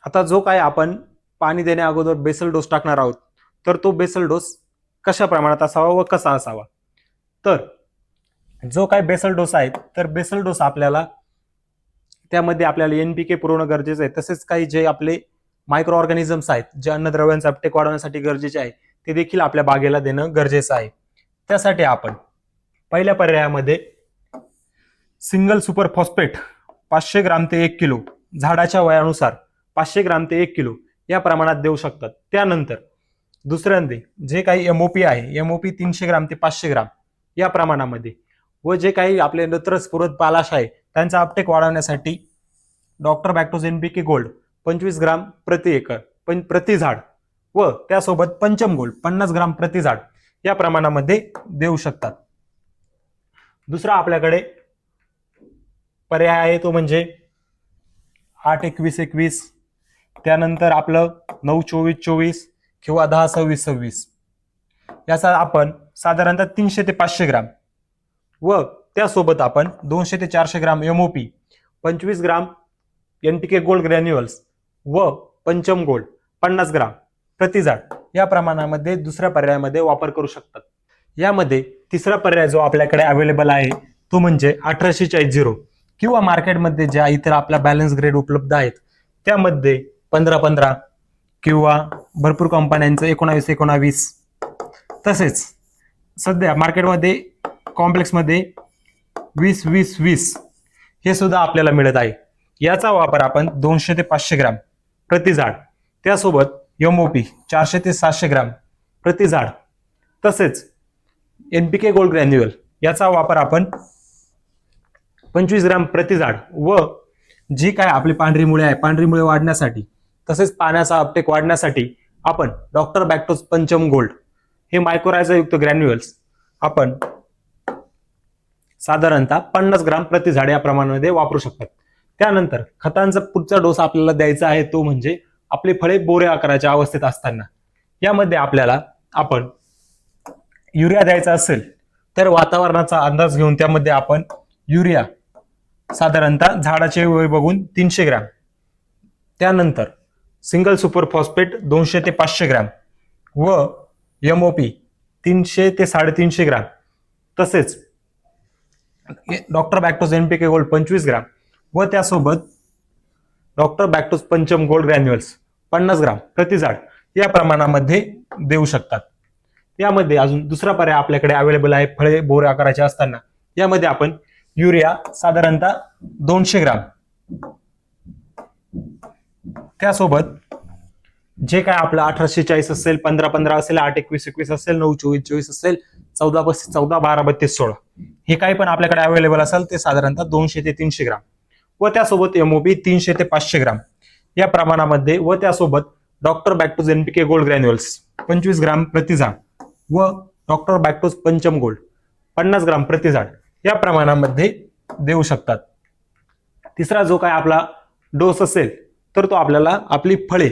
आता जो काय आपण पाणी देण्या अगोदर बेसल डोस टाकणार आहोत तर तो बेसल डोस कशा प्रमाणात असावा व कसा असावा. तर जो काय बेसल डोस आहे तर बेसल डोस आपल्याला त्यामध्ये आपल्याला NPK पुरवणं गरजेचं आहे. तसेच काही जे आपले मायक्रो ऑर्गॅनिझम्स आहेत जे अन्नद्रव्यांचा अपटेक वाढवण्यासाठी गरजेचे आहे ते देखील आपल्या बागेला देणं गरजेचं आहे. त्यासाठी आपण पहिल्या पर्यायामध्ये सिंगल सुपर फॉस्फेट 500 ग्राम ते 1 किलो झाडाच्या वयानुसार 500 ग्राम ते 1 किलो या प्रमाणात देऊ शकतात. त्यानंतर दुसऱ्यांदे जे काही MOP आहे MOP 300 ग्राम ते 500 ग्राम या प्रमाणामध्ये व जे काही आपले नत्रस्फुरद पालाश आहे त्यांचा अपटेक वाढवण्यासाठी डॉक्टर बॅक्टोज NPK गोल्ड 25 ग्राम प्रति एकर प्रति झाड व त्यासोबत पंचम गोल्ड 50 ग्राम प्रति झाड या प्रमाणामध्ये देऊ शकतात. दुसरा आपल्याकडे पर्याय आहे तो म्हणजे 8-21-21 त्यानंतर आपलं 9-24-24 किंवा 10-26-26 याचा आपण साधारणतः 300 ते 500 ग्राम व त्यासोबत आपण 200 ते 400 ग्राम MOP 25 ग्राम NPK गोल्ड ग्रॅन्युअल्स व पंचम गोल्ड 50 ग्राम प्रति झाड या प्रमाणामध्ये दुसऱ्या पर्यायामध्ये वापर करू शकतात. यामध्ये तिसरा पर्याय जो आपल्याकडे अवेलेबल आहे तो म्हणजे 1840 किंवा मार्केटमध्ये ज्या इतर आपल्या बॅलन्स ग्रेड उपलब्ध आहेत त्यामध्ये 15-15 किंवा भरपूर कंपन्यांचं 19-19 तसेच सध्या मार्केटमध्ये कॉम्प्लेक्समध्ये 20-20-20 हे सुद्धा आपल्याला मिळत आहे. याचा वापर आपण 200 ते 500 ग्राम प्रति झाड त्यासोबत MOP 400 ते 700 ग्राम प्रति झाड तसेच NPK गोल्ड ग्रॅन्युअल याचा वापर आपण 25 ग्राम प्रति झाड व जी काय आपली पांढरी मुळे वाढण्यासाठी तसेच पाण्याचा अपटेक वाढण्यासाठी आपण डॉक्टर बॅक्टोज पंचम गोल्ड हे मायक्रोरायझा युक्त ग्रॅन्युअल्स आपण साधारणतः 50 ग्राम प्रति झाड या प्रमाणामध्ये वापरू शकतात. त्यानंतर खतांचा पुढचा डोस आपल्याला द्यायचा आहे तो म्हणजे आपली फळे बोरे आकाराच्या अवस्थेत असताना यामध्ये आपल्याला आपण युरिया द्यायचा असेल तर वातावरणाचा अंदाज घेऊन त्यामध्ये आपण युरिया साधारणतः झाडाचे वय बघून 300 ग्राम त्यानंतर सिंगल सुपर फॉस्फेट 200 ते 500 ग्राम व MOP 300 ते 350 ग्राम तसेच डॉक्टर बॅक्टोज NPK गोल्ड 25 ग्राम व त्यासोबत डॉक्टर बॅक्टोज पंचम गोल्ड ग्रॅन्युअल्स 50 ग्राम प्रति झाड या प्रमाणामध्ये देऊ शकतात. यामध्ये अजून दुसरा पर्याय आपल्याकडे अवेलेबल आहे फळे बोरे आकाराचे असताना यामध्ये आपण युरिया साधारणतः 200 ग्राम त्यासोबत जे काय आपलं 1840 असेल 15-15 असेल 8-21-21 असेल 9-24-24 असेल 14-14 12-32-16 हे काही पण आपल्याकडे अवेलेबल असेल ते साधारणतः 200 ते 300 ग्राम व त्यासोबत MOP 300 ते 500 ग्राम या प्रमाणामध्ये व त्यासोबत डॉक्टर बॅक्टोज NPK गोल्ड ग्रॅन्युअल्स 25 ग्राम प्रति झाड व डॉक्टर बॅक्टोज पंचम गोल्ड 50 ग्राम प्रति झाड या प्रमाणामध्ये देऊ शकतात. तिसरा जो काय आपला डोस असेल तर तो आपल्याला आपली फळे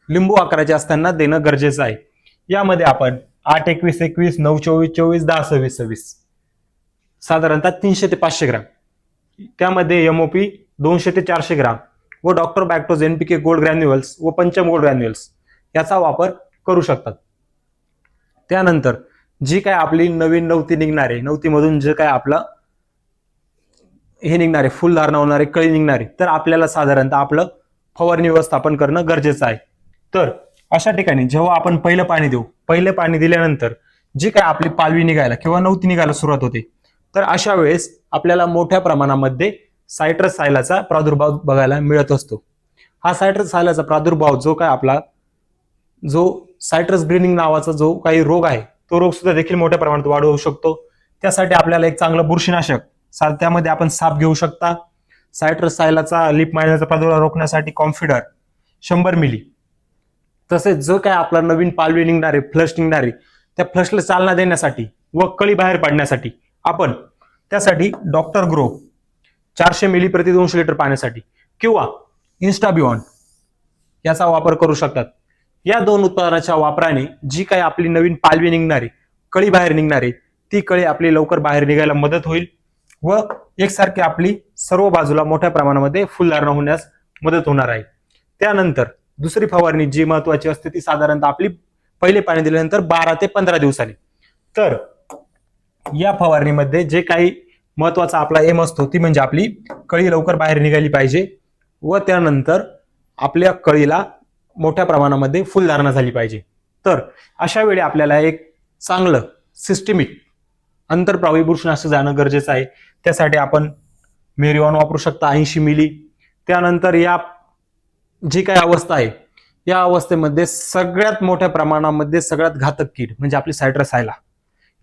लिंबू आकाराचे असताना देणं गरजेचं आहे. यामध्ये आपण 8-21-21, 9-24-24, 10-26-26, साधारणतः 300 ते 500 ग्राम. त्यामध्ये एमओपी 200 ते 400 ग्राम व डॉक्टर बॅक्टोज एनपीके गोल्ड ग्रॅन्युअल्स व पंचम गोल्ड ग्रॅन्युअल्स याचा वापर करू शकतात. त्यानंतर जी काय आपली नवीन नवती निघणार आहे, नवतीमधून जे काय आपलं हे निघणारे फुलधारणा होणारे, कळी निघणारे, तर आपल्याला साधारणतः आपलं फवारणी व्यवस्थापन करणं गरजेचं आहे. तर अशा ठिकाणी जेव्हा आपण पहिलं पाणी देऊ, पहिले पाणी दिल्यानंतर जी काय आपली पालवी निघायला किंवा नवती निघायला सुरुवात होते, तर अशा वेळेस आपल्याला मोठ्या प्रमाणामध्ये सायट्रस सायलाचा प्रादुर्भाव बघायला मिळत असतो. हा सायट्रस सायलाचा प्रादुर्भाव जो काय आपला जो सायट्रस ग्रीनिंग नावाचा जो काही रोग आहे, तो रोग सुद्धा देखील मोठ्या प्रमाणात वाढ होऊ शकतो. त्यासाठी आपल्याला एक चांगलं बुरशीनाशक, त्यामध्ये आपण साप घेऊ शकता. सायट्रस सायलाचा लीफ मायनरचा प्रादुर्भाव रोखण्यासाठी कॉन्फिडर 100 मिली. तसेच जो काय आपला नवीन पालवी निघणारे, फ्लश निघणारे, त्या फ्लशला चालना देण्यासाठी व कळी बाहेर पाडण्यासाठी आपण त्यासाठी डॉक्टर ग्रो 400 मिली प्रति 200 लिटर पाण्यासाठी किंवा इन्स्टाबिऑन याचा वापर करू शकतात. या दोन उत्पादनाच्या वापराने जी काही आपली नवीन पालवी निघणारी, कळी बाहेर निघणारी, ती कळी आपली लवकर बाहेर निघायला मदत होईल व एकसारखी आपली सर्व बाजूला मोठ्या प्रमाणामध्ये फुलधारणा होण्यास मदत होणार आहे. त्यानंतर दुसरी फवारणी जी महत्वाची असते ती साधारणतः आपली पहिले पाणी दिल्यानंतर 12 ते 15 दिवसांनी. तर या फवारणीमध्ये जे काही महत्वाचा आपला एम असतो ती म्हणजे आपली कळी लवकर बाहेर निघाली पाहिजे व त्यानंतर आपल्या कळीला मोठ्या प्रमाणामध्ये फुलधारणा झाली पाहिजे. तर अशा वेळी आपल्याला एक चांगलं सिस्टमिक आंतरप्रवाही बुरशीनाशक जाणं गरजेचं आहे. त्यासाठी आपण मेरिऑन वापरू शकता 80 मिली. त्यानंतर या जी काही अवस्था आहे, या अवस्थेमध्ये सगळ्यात मोठ्या प्रमाणामध्ये सगळ्यात घातक कीड म्हणजे आपली सायट्रस सायला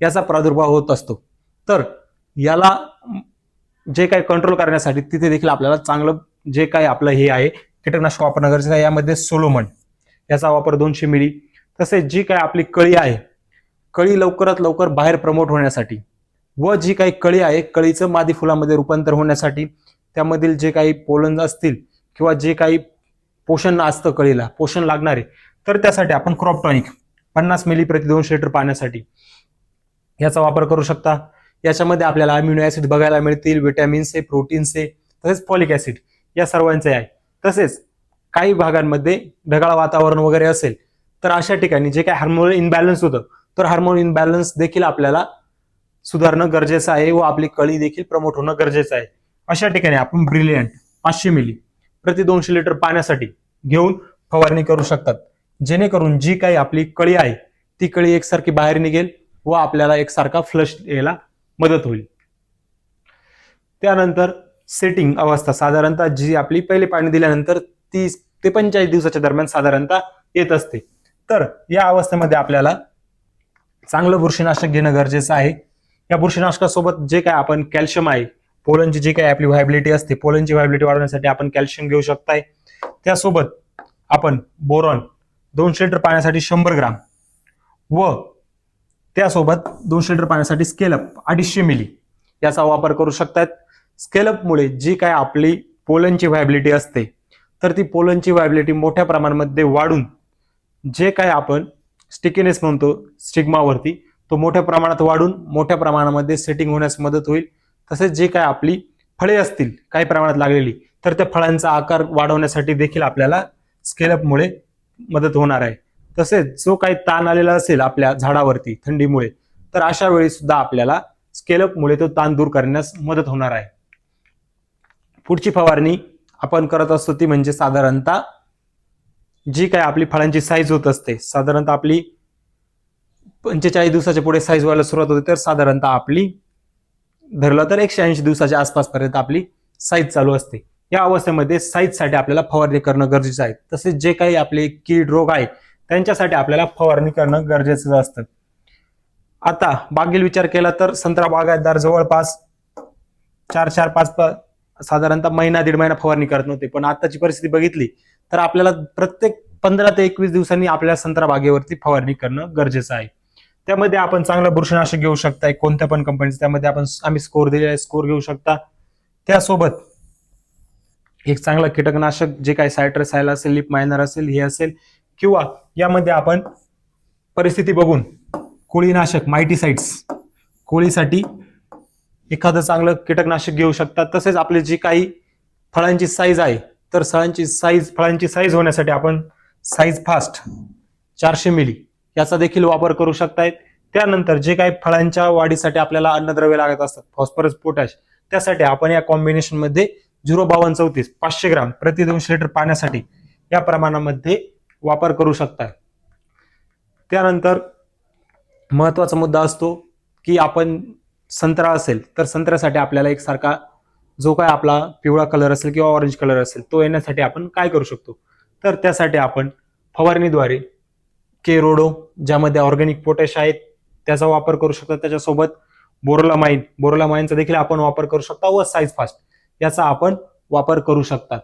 याचा प्रादुर्भाव होत असतो. तर याला जे काही कंट्रोल करण्यासाठी तिथे देखील आपल्याला चांगलं जे काही आपलं हे आहे कीटकनाशक वापरणं गरजेचं आहे. यामध्ये सोलोमन याचा वापर 200 मिली. तसेच जी काही आपली कळी आहे, कळी लवकरात लवकर बाहेर प्रमोट होण्यासाठी व जी काही कळी आहे, कळीचं मादी फुलामध्ये रूपांतर होण्यासाठी त्यामधील जे काही पोलन असतील किंवा जे काही पोषण असतं कळीला, पोषण लागणारे, तर त्यासाठी आपण क्रॉप टॉनिक 50 मिली प्रति 200 लिटर पाण्यासाठी याचा वापर करू शकता. याच्यामध्ये आपल्याला अमिनो ऍसिड बघायला मिळतील, व्हिटॅमिन्स ए, प्रोटीन्स ए, तसेच फॉलिक ऍसिड या सर्वांचे आहे. तसेच काही भागांमध्ये ढगाळ वातावरण वगैरे असेल तर अशा ठिकाणी जे काही हार्मोनल इनबॅलन्स होतं, तर हार्मोन इनबॅलन्स देखील आपल्याला सुधारणं गरजेचं आहे व आपली कळी देखील प्रमोट होणं गरजेचं आहे. अशा ठिकाणी आपण ब्रिलियंट 500 मिली प्रति 200 लिटर पाण्यासाठी घेऊन फवारणी करू शकतात, जेणेकरून जी काही आपली कळी आहे ती कळी एकसारखी बाहेर निघेल व आपल्याला एकसारखा फ्लश यायला मदत होईल. त्यानंतर सेटिंग अवस्था साधारणतः जी आपली पहिले पाणी दिल्यानंतर 30 ते 45 दिवसाच्या दरम्यान साधारणतः येत असते. तर या अवस्थेमध्ये आपल्याला चांगलं बुरशीनाशक घेणं गरजेचं आहे. या बुरशीनाशकासोबत जे काय आपण कॅल्शियम आहे, पोलनची जी काही आपली व्हायबिलिटी असते, पोलनची व्हायबिलिटी वाढवण्यासाठी आपण कॅल्शियम घेऊ शकताय. त्यासोबत आपण बोरॉन 200 लिटर पाण्यासाठी 100 ग्राम व त्यासोबत 200 लिटर पाण्यासाठी स्केलअप 250 मिली याचा वापर करू शकतात. स्केलअपमुळे जी काय आपली पोलनची व्हायबिलिटी असते, तर ती पोलनची व्हायबिलिटी मोठ्या प्रमाणामध्ये वाढून जे काय आपण स्टिकीनेस म्हणतो स्टिग्मावरती, तो मोठ्या प्रमाणात वाढून मोठ्या प्रमाणामध्ये सेटिंग होण्यास मदत होईल. तसेच जे काय आपली फळे असतील काही प्रमाणात लागलेली, तर त्या फळांचा आकार वाढवण्यासाठी देखील आपल्याला स्केलअपमुळे मदत होणार आहे. तसेच जो काही ताण आलेला असेल आपल्या झाडावरती थंडीमुळे, तर अशा वेळी सुद्धा आपल्याला स्केलअपमुळे तो ताण दूर करण्यास मदत होणार आहे. पुढची फवारणी आपण करत असतो ती म्हणजे साधारणतः जी काय आपली फळांची साईज होत असते, साधारणतः आपली 45 दिवसाच्या पुढे साईज व्हायला सुरुवात होते, तर साधारणतः आपली धरलं तर 180 दिवसाच्या आसपास पर्यंत आपली साईज चालू असते. या अवस्थेमध्ये साईजसाठी आपल्याला फवारणी करणं गरजेचं आहे. तसेच जे काही आपले कीड रोग आहे त्यांच्यासाठी आपल्याला फवारणी करणं गरजेचं असतं. आता बागेल विचार केला तर संत्रा बागायतदार जवळपास 4-5 साधारणतः महिना 1.5 महिना फवारणी करत नव्हते, पण आताची परिस्थिती बघितली तर आपल्याला प्रत्येक 15 ते 21 दिवसांनी आपल्या संत्रा बागेवरती फवारणी करणं गरजेचं आहे. त्यामध्ये आपण चांगलं बुरशीनाशक घेऊ शकता, कोणत्या पण कंपनीचं, त्यामध्ये आम्ही स्कोर दिलेला आहे, स्कोर घेऊ शकता. त्यासोबत एक चांगलं कीटकनाशक जे काही सायट्रस सायला असेल, लीफ मायनर असेल, हे असेल, किंवा यामध्ये आपण परिस्थिती बघून कोळीनाशक मायटीसाइड्स, कोळीसाठी एखादं चांगलं कीटकनाशक घेऊ शकतात. तसेच आपली जी काही फळांची साईज आहे, तर फळांची साईज होण्यासाठी आपण साईज फास्ट 400 मिली याचा देखील वापर करू शकतायत. त्यानंतर जे काही फळांच्या वाढीसाठी आपल्याला अन्नद्रव्य लागत असतात, फॉस्फरस, पोटॅश, त्यासाठी आपण या कॉम्बिनेशन मध्ये 05234 500 ग्राम प्रति 200 लिटर पाण्यासाठी या प्रमाणामध्ये वापर करू शकता. त्यानंतर महत्वाचा मुद्दा असतो की आपण संत्रा असेल तर संत्र्यासाठी आपल्याला एकसारखा जो काय आपला पिवळा कलर असेल किंवा ऑरेंज कलर असेल तो येण्यासाठी आपण काय करू शकतो, तर त्यासाठी आपण फवारणीद्वारे केरोडो ज्यामध्ये ऑर्गॅनिक पोटॅश आहेत त्याचा वापर करू शकतो. त्याच्यासोबत बोरोलामाइनचा देखील आपण वापर करू शकता व साईज फास्ट याचा आपण वापर करू शकतात.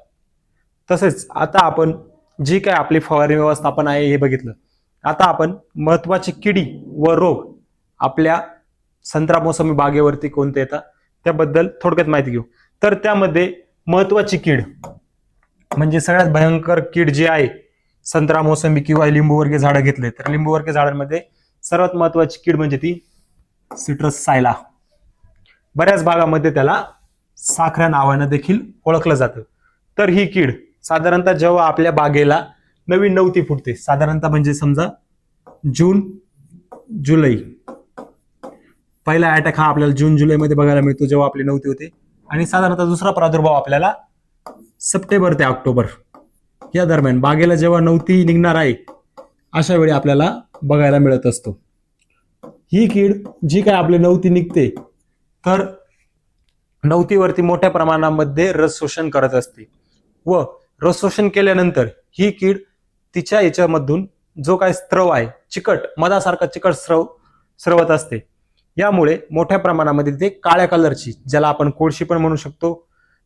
तसेच आता आपण जी काय आपली फवारणी व्यवस्थापन आहे हे बघितलं. आता आपण महत्वाची किडी व रोग आपल्या संत्रा मोसंबी बागेवरती कोणते येतात त्याबद्दल थोडक्यात माहिती घेऊ. तर त्यामध्ये महत्वाची कीड म्हणजे सगळ्यात भयंकर कीड जी आहे संत्रा मोसंबी किंवा लिंबूवर्गीय झाडं घेतले तर लिंबूवर्गीय झाडांमध्ये सर्वात महत्वाची कीड म्हणजे ती सिट्रस सायला. बऱ्याच भागामध्ये त्याला साखऱ्या नावानं देखील ओळखलं जातं. तर ही कीड साधारणतः जेव्हा आपल्या बागेला नवीन नवती फुटते, साधारणतः म्हणजे समजा जून जुलै, पहिला अटॅक हा आपल्याला जून जुलैमध्ये बघायला मिळतो जेव्हा आपली नवती होते, आणि साधारणतः दुसरा प्रादुर्भाव आपल्याला सप्टेंबर ते ऑक्टोबर या दरम्यान बागेला जेव्हा नवती निघणार आहे अशा वेळी आपल्याला बघायला मिळत असतो. ही कीड जी काय आपली नवती निघते तर नवतीवरती मोठ्या प्रमाणामध्ये रस शोषण करत असते व रस शोषण केल्यानंतर ही कीड तिच्या याच्यामधून जो काय स्त्रव आहे चिकट मधासारखा चिकट स्रवत असते. यामुळे मोठ्या प्रमाणामध्ये ते काळ्या कलरची, ज्याला आपण कोळशी पण म्हणू शकतो,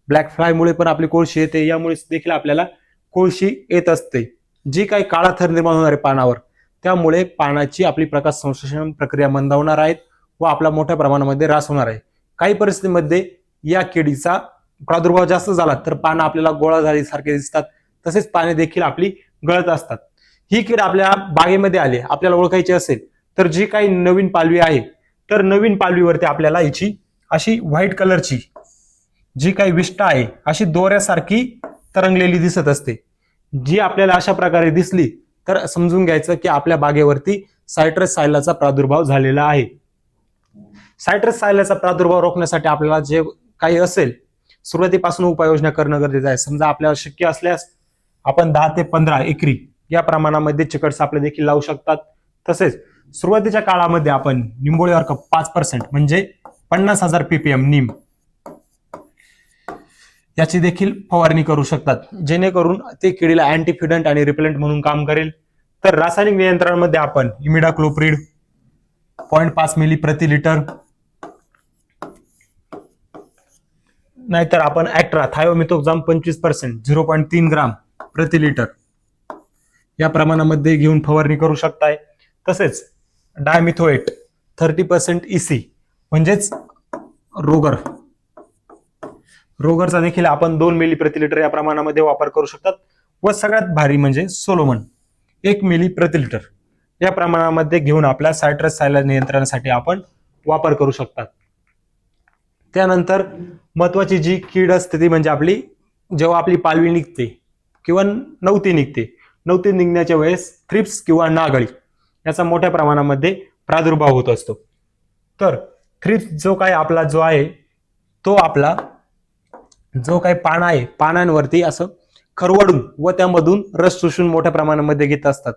ब्लॅक फ्लायमुळे पण आपली कोळशी येते, यामुळे देखील आपल्याला कोळशी येत असते, जी काही काळा थर निर्माण होणार आहे पानावर, त्यामुळे पानाची आपली प्रकाश संश्लेषण प्रक्रिया मंदावणार आहेत व आपला मोठ्या प्रमाणामध्ये ऱ्हास होणार आहे. काही परिस्थितीमध्ये या किडीचा प्रादुर्भाव जास्त झाला तर पानं आपल्याला गोळा झाल्यासारखे दिसतात, तसेच पाने देखील आपली गळत असतात. ही कीड आपल्या बागेमध्ये आली, आपल्याला ओळखायची असेल तर जी काही नवीन पालवी आहे तर नवीन पालवीवरती आपल्याला याची अशी व्हाईट कलरची जी काही विष्ठा आहे अशी दोऱ्यासारखी तरंगलेली दिसत असते. जी आपल्याला अशा प्रकारे दिसली तर समजून घ्यायचं की आपल्या बागेवरती सायट्रस सायलाचा प्रादुर्भाव झालेला आहे. सायट्रस सायलाचा प्रादुर्भाव रोखण्यासाठी आपल्याला जे काही असेल सुरुवातीपासून उपाययोजना करणं गरजेचं आहे. समजा आपल्याला शक्य असल्यास आपण 10 ते 15 एकरी या प्रमाणामध्ये चिकट सापळे देखील लावू शकतात. तसेच सुरुवातीच्या काळामध्ये आपण निंबोळी अर्क 5% म्हणजे 50,000 ppm नीम याची देखील फवारणी करू शकतात, जेणेकरून ते किडीला अँटीफिडंट आणि रिपेलंट म्हणून काम करेल. तर रासायनिक नियंत्रणामध्ये आपण इमिडाक्लोप्रिड 0.5 मिली प्रति लिटर, नाहीतर आपण ऍक्ट्रा थायोमिथोक्झाम 25% 0.3 ग्राम प्रति लिटर या प्रमाणामध्ये घेऊन फवारणी करू शकताय. तसेच डायमिथोएट 30% EC म्हणजेच रोगरचा देखील आपण 2 मिली प्रति लिटर या प्रमाणामध्ये वापर करू शकतात. व सगळ्यात भारी म्हणजे सोलोमन 1 मिली प्रति लिटर या प्रमाणामध्ये घेऊन आपल्या सायट्रस सायला नियंत्रणासाठी आपण वापर करू शकतात. त्यानंतर महत्वाची जी कीड असते ती म्हणजे आपली जेव्हा आपली पालवी निघते किंवा नवती निघते, नवती निघण्याच्या वेळेस थ्रिप्स किंवा नागळी याचा मोठ्या प्रमाणामध्ये प्रादुर्भाव होत असतो. तर थ्रिप्स जो आहे तो आपला जो काही पान आहे पानांवरती असं खरवडून व त्यामधून रस शोषून मोठ्या प्रमाणामध्ये घेत असतात.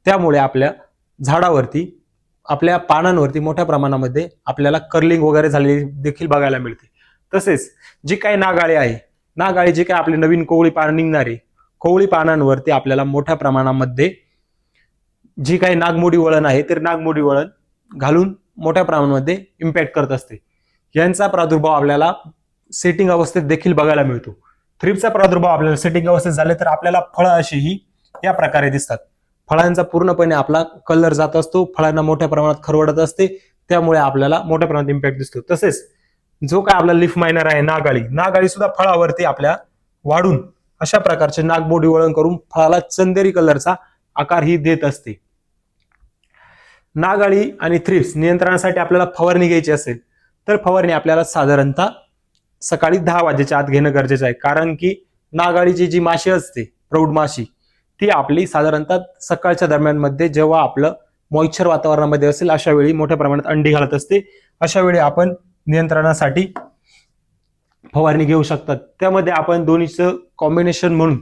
त्यामुळे आपल्या झाडावरती आपल्या पानांवरती मोठ्या प्रमाणामध्ये आपल्याला कर्लिंग वगैरे झालेली देखील बघायला मिळते. तसेच जी काही नागाळी आहे, नागाळी जी काही आपली नवीन कोवळी पानं निघणारी कोवळी पानांवरती आपल्याला मोठ्या प्रमाणामध्ये जी काही नागमोडी वळण आहे तर नागमोडी वळण घालून मोठ्या प्रमाणामध्ये इम्पॅक्ट करत असते. यांचा प्रादुर्भाव आपल्याला सेटिंग अवस्थेत देखील बघायला मिळतो. थ्रिप्सचा प्रादुर्भाव आपल्याला सेटिंग अवस्थेत झाले तर आपल्याला फळं अशी ही या प्रकारे दिसतात. फळांचा पूर्णपणे आपला कलर जात असतो, फळांना मोठ्या प्रमाणात खरवडत असते, त्यामुळे आपल्याला मोठ्या प्रमाणात इम्पॅक्ट दिसतो. तसेच जो काय आपला लीफ मायनर आहे नागाळी सुद्धा फळावरती आपल्या वाढून अशा प्रकारचे नागमोडी वळण करून फळाला चंदेरी कलरचा आकार ही देत असते. नागाळी आणि थ्रिप्स नियंत्रणासाठी आपल्याला फवारणी घ्यायची असेल तर फवारणी आपल्याला साधारणतः सकाळी 10 वाजेच्या आत घेणं गरजेचं आहे, कारण की नागाळीची जी माशी असते, प्रौढ माशी, ती आपली साधारणतः सकाळच्या दरम्यान मध्ये जेव्हा आपलं मॉइश्चर वातावरणामध्ये असेल अशा वेळी मोठ्या प्रमाणात अंडी घालत असते. अशा वेळी आपण नियंत्रणासाठी फवारणी घेऊ शकतात. त्यामध्ये आपण दोन्हीचं कॉम्बिनेशन म्हणून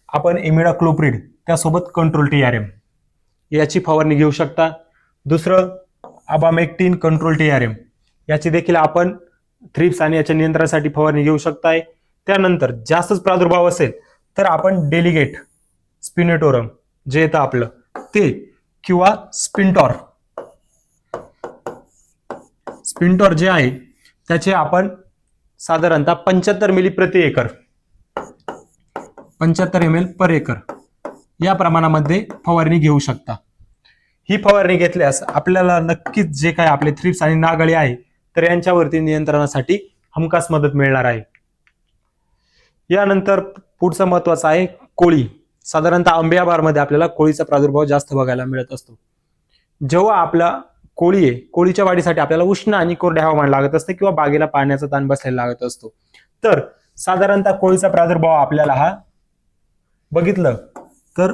आपण इमिडाक्लोप्रिड त्यासोबत कंट्रोल TRM याची फवारणी घेऊ शकता. दुसरं अबामेक्टिन कंट्रोल TRM याची देखील आपण थ्रिप्स आणि याच्या नियंत्रणासाठी फवारणी घेऊ शकताय. त्यानंतर जास्तच प्रादुर्भाव असेल तर आपण डेलिगेट स्पिनेटोरम जे येतं आपलं ते किंवा स्पिंटॉर जे आहे त्याचे आपण साधारणतः 75 मिली प्रति एकर 75 ml पर एकर या प्रमाणामध्ये फवारणी घेऊ शकता. ही फवारणी घेतल्यास आपल्याला नक्कीच जे काय आपले थ्रिप्स आणि नागाळी आहे तर यांच्यावरती नियंत्रणासाठी हमखास मदत मिळणार आहे. यानंतर पुढचं महत्वाचं आहे कोळी. साधारणतः आंबे बहारमध्ये आपल्याला कोळीचा प्रादुर्भाव जास्त बघायला मिळत असतो. जेव्हा आपला कोळी आहे, कोळीच्या वाढीसाठी आपल्याला उष्ण आणि कोरडे हवामान लागत असते किंवा बागेला पाण्याचा ताण बसलेला लागत असतो. तर साधारणतः कोळीचा प्रादुर्भाव आपल्याला हा बघितलं तर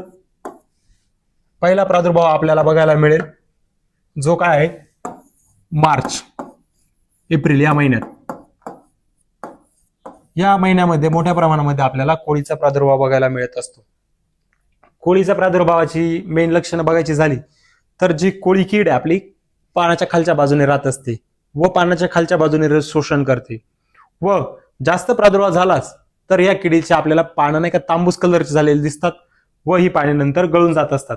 पहिला प्रादुर्भाव आपल्याला बघायला मिळेल जो काय आहे मार्च एप्रिल या महिन्यामध्ये मोठ्या प्रमाणामध्ये आपल्याला कोळीचा प्रादुर्भाव बघायला मिळत असतो. कोळीच्या प्रादुर्भावाची मेन लक्षणं बघायची झाली तर जी कोळी कीड आहे आपली पानाच्या खालच्या बाजूने राहत असते व पानाच्या खालच्या बाजूने रस शोषण करते व जास्त प्रादुर्भाव झालाच तर या किडीचे आपल्याला पानं नाही का तांबूस कलरचे झालेले दिसतात व ही पाने नंतर गळून जात असतात.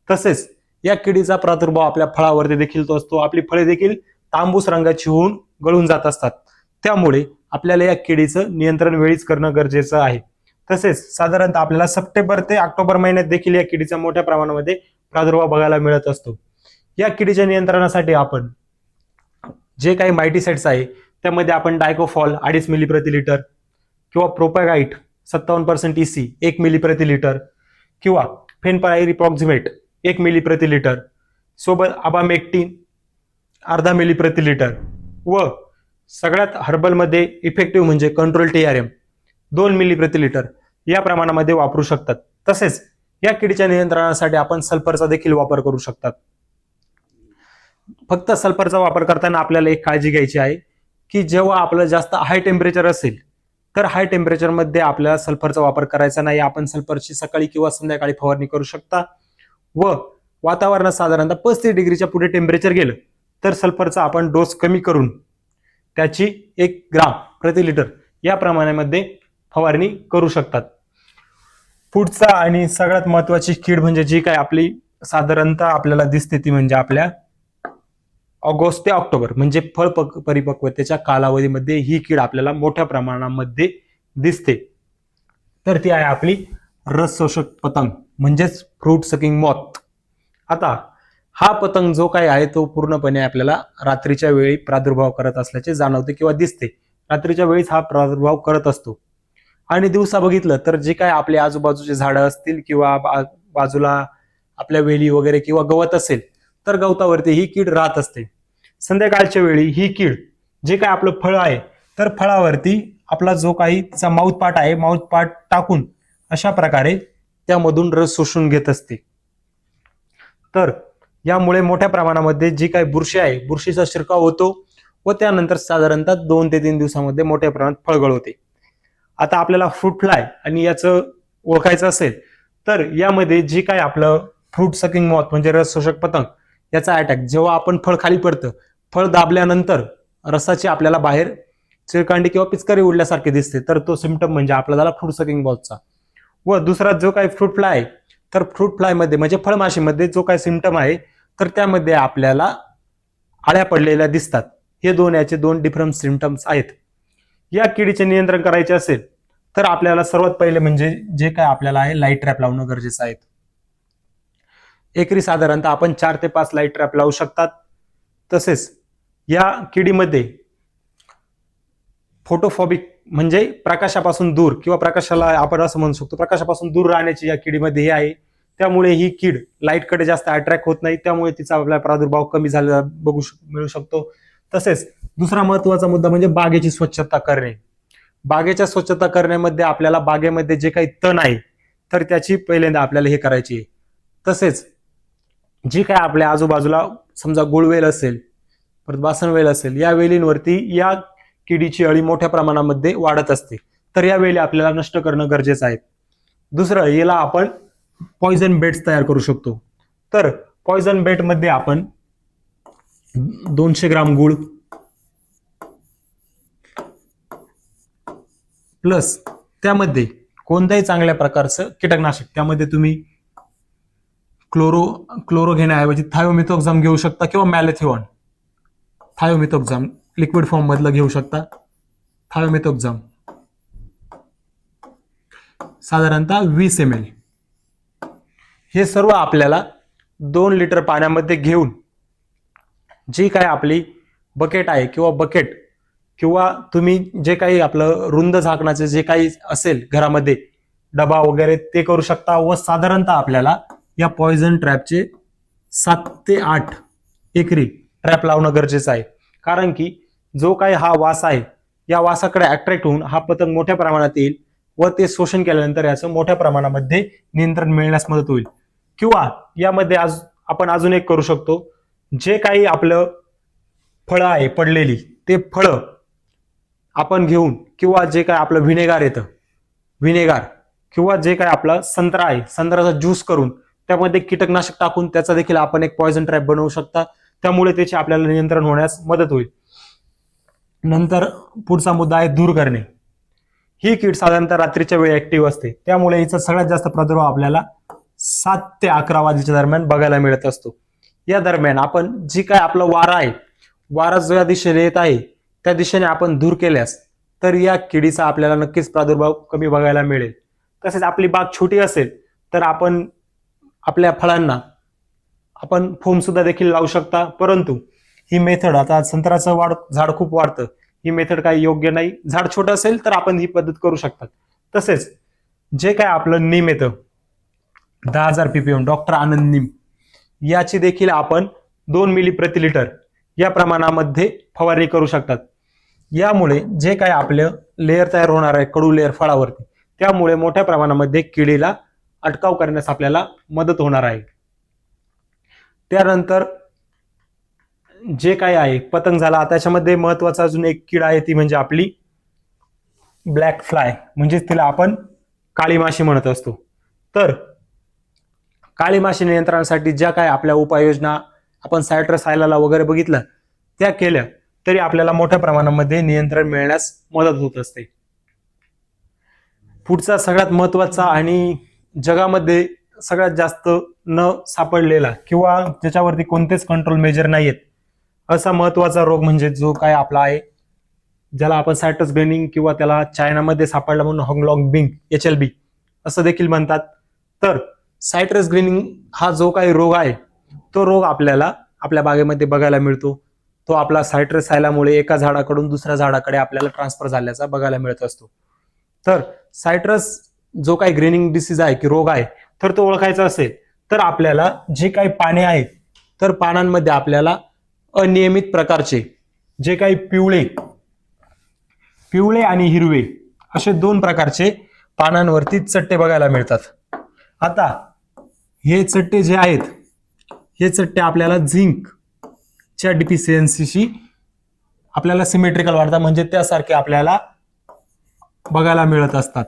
तसेच या किडीचा प्रादुर्भाव आपल्या फळावरती देखील तो असतो. आपली फळे देखील तांबूस रंगाची होऊन गळून जात असतात. त्यामुळे आपल्याला या किडीचं नियंत्रण वेळीच करणं गरजेचं आहे. तसेच साधारणतः आपल्याला सप्टेंबर ते ऑक्टोबर महिन्यात देखील या किडीचा मोठ्या प्रमाणामध्ये प्रादुर्भाव बघायला मिळत असतो. या किडीच्या नियंत्रणासाठी आपण जे काही मायटीसाइड्स आहे त्यामध्ये आपण डायकोफॉल 2.5 मिली प्रति लिटर किंवा प्रोपॅगाइट 57% EC 1 मिली प्रति लिटर किंवा फेनपायरिप्रॉक्झिमेट 1 मिली प्रति लिटर सोबत अबामेक्टिन 0.5 मिली प्रति लिटर व सगळ्यात हर्बलमध्ये इफेक्टिव्ह म्हणजे कंट्रोल TRM 2 मिली प्रति लिटर या प्रमाणामध्ये वापरू शकतात. तसेच या किडीच्या नियंत्रणासाठी आपण सल्फरचा देखील वापर करू शकतात. फक्त सल्फरचा वापर करताना आपल्याला एक काळजी घ्यायची आहे की जेव्हा आपलं जास्त हाय टेम्परेचर असेल तर हाय टेम्परेचरमध्ये आपल्याला सल्फरचा वापर करायचा नाही. आपण सल्फरची सकाळी किंवा संध्याकाळी फवारणी करू शकता व वातावरणात साधारणतः 35 डिग्रीच्या पुढे टेम्परेचर गेलं तर सल्फरचा आपण डोस कमी करून त्याची 1 ग्राम प्रति लिटर या प्रमाणामध्ये फवारणी करू शकतात. पुढचा आणि सगळ्यात महत्वाची कीड म्हणजे जी काय आपली साधारणतः आपल्याला दिसते ती म्हणजे आपल्या ऑगस्ट ते ऑक्टोबर म्हणजे फळ परिपक्वतेच्या कालावधीमध्ये ही कीड आपल्याला मोठ्या प्रमाणामध्ये दिसते. तर ती आहे आपली रस शोषक पतंग म्हणजेच फ्रूट सकिंग मॉथ. आता हा पतंग जो काय आहे तो पूर्णपणे आपल्याला रात्रीच्या वेळी प्रादुर्भाव करत असल्याचे जाणवते किंवा दिसते. रात्रीच्या वेळीच हा प्रादुर्भाव करत असतो आणि दिवसा बघितलं तर जे काय आपले आजूबाजूचे झाडं असतील किंवा बाजूला आपल्या वेली वगैरे किंवा गवत असेल तर गवतावरती ही कीड राहत असते. संध्याकाळच्या वेळी ही कीड जे काय आपलं फळ आहे तर फळावरती आपला जो काही तिचा माउथ पार्ट आहे माउथ पार्ट टाकून अशा प्रकारे त्यामधून रस शोषून घेत असते. तर यामुळे मोठ्या प्रमाणामध्ये जी काही बुरशी आहे बुरशीचा शिरकाव होतो व त्यानंतर साधारणतः 2 ते 3 दिवसामध्ये मोठ्या प्रमाणात फळगळ होते. आता आपल्याला फ्रूट फ्लाय आणि याचं ओळखायचं असेल तर यामध्ये जे काय आपलं फ्रूट सकिंग मॉथ म्हणजे रस शोषक पतंग याचा अटॅक जेव्हा आपण फळ खाली पडतं फळ दाबल्यानंतर रसाची आपल्याला बाहेर चिरकांडी किंवा पिचकारी उडल्यासारखे दिसते तर तो सिम्पटम म्हणजे आपला झाला फ्रूट सकिंग मॉथचा. व दुसरा जो काही फ्रूट फ्लाय आहे तर फ्रूट फ्लाय मध्ये म्हणजे फळमाशीमध्ये जो काही सिम्पटम आहे तर त्यामध्ये आपल्याला आळ्या पडलेल्या दिसतात. हे याचे दोन डिफरंट सिम्पटम्स आहेत. या किडीचे नियंत्रण करायचे असेल तर आपल्याला सर्वात पहिले म्हणजे जे काय आपल्याला आहे लाईट ट्रॅप लावणं गरजेचं आहे. एकरी साधारणतः आपण 4 ते 5 लाईट ट्रॅप लावू शकतात. तसेच या किडीमध्ये फोटोफॉबिक म्हणजे प्रकाशापासून दूर किंवा प्रकाशाला आपण असं म्हणू शकतो प्रकाशापासून दूर राहण्याची या किडीमध्ये हे आहे त्यामुळे ही कीड लाईटकडे जास्त अट्रॅक्ट होत नाही, त्यामुळे तिचा आपला प्रादुर्भाव कमी झालेला मिळू शकतो. तसेच दुसरा महत्वाचा मुद्दा म्हणजे बागेची स्वच्छता करणे. बागेच्या स्वच्छता करण्यामध्ये आपल्याला बागेमध्ये जे काही तण आहे तर त्याची पहिल्यांदा आपल्याला हे करायची आहे. तसेच जी काय आपल्या आजूबाजूला समजा गुळवेल असेल, परत बासनवेल असेल, या वेलींवरती या किडीची अळी मोठ्या प्रमाणामध्ये वाढत असते, तर या वेली आपल्याला नष्ट करणं गरजेचं आहे. दुसरं, याला आपण पॉइझन बेड्स तयार करू शकतो. तर पॉइझन बेड मध्ये आपण 200 ग्राम गुळ प्लस त्यामध्ये कोणत्याही चांगल्या प्रकारचं कीटकनाशक, त्यामध्ये तुम्ही क्लोरो घेण्याऐवजी थायोमिथोक्झाम घेऊ शकता किंवा मॅलेथिओन. थायोमिथोक्झाम लिक्विड फॉर्म मधलं घेऊ शकता. थायोमिथोक्झाम साधारणतः 20 ml. हे सर्व आपल्याला 2 लिटर पाण्यामध्ये घेऊन जी काय आपली बकेट आहे किंवा तुम्ही जे काही आपलं रुंद झाकणाचे जे काही असेल घरामध्ये डबा वगैरे ते करू शकता. व साधारणतः आपल्याला या पॉइझन ट्रॅपचे 7 ते 8 एकरी ट्रॅप लावणं गरजेचं आहे. कारण की जो काही हा वास आहे या वासाकडे अट्रॅक्ट होऊन हा पतंग मोठ्या प्रमाणात येईल व ते शोषण केल्यानंतर याचं मोठ्या प्रमाणामध्ये नियंत्रण मिळण्यास मदत होईल. किंवा यामध्ये आपण अजून एक करू शकतो, जे काही आपलं फळं आहे पडलेली ते फळं आपण घेऊन किंवा जे काय आपलं व्हिनेगार किंवा जे काय आपला संत्रा आहे संत्र्याचा ज्यूस करून त्यामध्ये कीटकनाशक टाकून त्याचा देखील आपण एक पॉइझन ट्रॅप बनवू शकता. त्यामुळे त्याचे आपल्याला नियंत्रण होण्यास मदत होईल. नंतर पुढचा मुद्दा आहे दूर करणे. ही कीड साधारणतः रात्रीच्या वेळी ऍक्टिव्ह असते, त्यामुळे हिचा सगळ्यात जास्त प्रादुर्भाव आपल्याला 7 ते 11 वाजेच्या दरम्यान बघायला मिळत असतो. या दरम्यान आपण जी काय आपलं वारा ज्या दिशेने येत आहे त्या दिशेने आपण दूर केल्यास तर या किडीचा आपल्याला नक्कीच प्रादुर्भाव कमी बघायला मिळेल. तसेच आपली बाग छोटी असेल तर आपण आपल्या फळांना आपण फोम सुद्धा देखील लावू शकता. परंतु ही मेथड, आता संत्र्याचं झाड खूप वाढतं, ही मेथड काही योग्य नाही. झाड छोटं असेल तर आपण ही पद्धत करू शकतात. तसेच जे काय आपलं नीम येतं 10,000 ppm डॉक्टर आनंद नीम, याची देखील आपण 2 मिली प्रति लिटर या प्रमाणामध्ये फवारणी करू शकतात. यामुळे जे काय आपलं लेअर तयार होणार आहे कडू लेअर फळावरती, त्यामुळे मोठ्या प्रमाणामध्ये किडीला अटकाव करण्यास आपल्याला मदत होणार आहे. त्यानंतर जे काय आहे पतंग झाला, त्याच्यामध्ये महत्वाचा अजून एक कीड आहे ती म्हणजे आपली ब्लॅक फ्लाय, म्हणजेच तिला आपण काळी माशी म्हणत असतो. तर काळी माशी नियंत्रणासाठी ज्या काय आपल्या उपाययोजना आपण सायट्रस हायलाला वगैरे बघितलं त्या केल्या तरी आपल्याला मोठ्या प्रमाणामध्ये नियंत्रण मिळण्यास मदत होत असते. पुढचा सगळ्यात महत्वाचा आणि जगामध्ये सगळ्यात जास्त न सापडलेला किंवा ज्याच्यावरती कोणतेच कंट्रोल मेजर नाहीयेत असा महत्वाचा रोग म्हणजे जो काय आपला आहे, ज्याला आपण सायट्रस ग्रेनिंग किंवा त्याला चायनामध्ये सापडला म्हणून हॉंगलॉंग बिंग HLB असं देखील म्हणतात. तर सायट्रस ग्रेनिंग हा जो काही रोग आहे तो रोग आपल्याला आपल्या बागेमध्ये बघायला मिळतो. तो आपला सायट्रस हायलामुळे एका झाडाकडून दुसऱ्या झाडाकडे आपल्याला ट्रान्सफर झाल्याचा बघायला मिळत असतो. तर सायट्रस जो काही ग्रेनिंग डिसीज आहे की रोग आहे तर तो ओळखायचा असेल तर आपल्याला जे काही पाने आहेत तर पानांमध्ये आपल्याला अनियमित प्रकारचे जे काही पिवळे आणि हिरवे असे 2 प्रकारचे पानांवरती चट्टे बघायला मिळतात. आता हे चट्टे जे आहेत हे चट्टे आपल्याला झिंकच्या डिफिशियन्सीशी आपल्याला सिमेट्रिकल वाढतात, म्हणजे त्यासारखे आपल्याला बघायला मिळत असतात.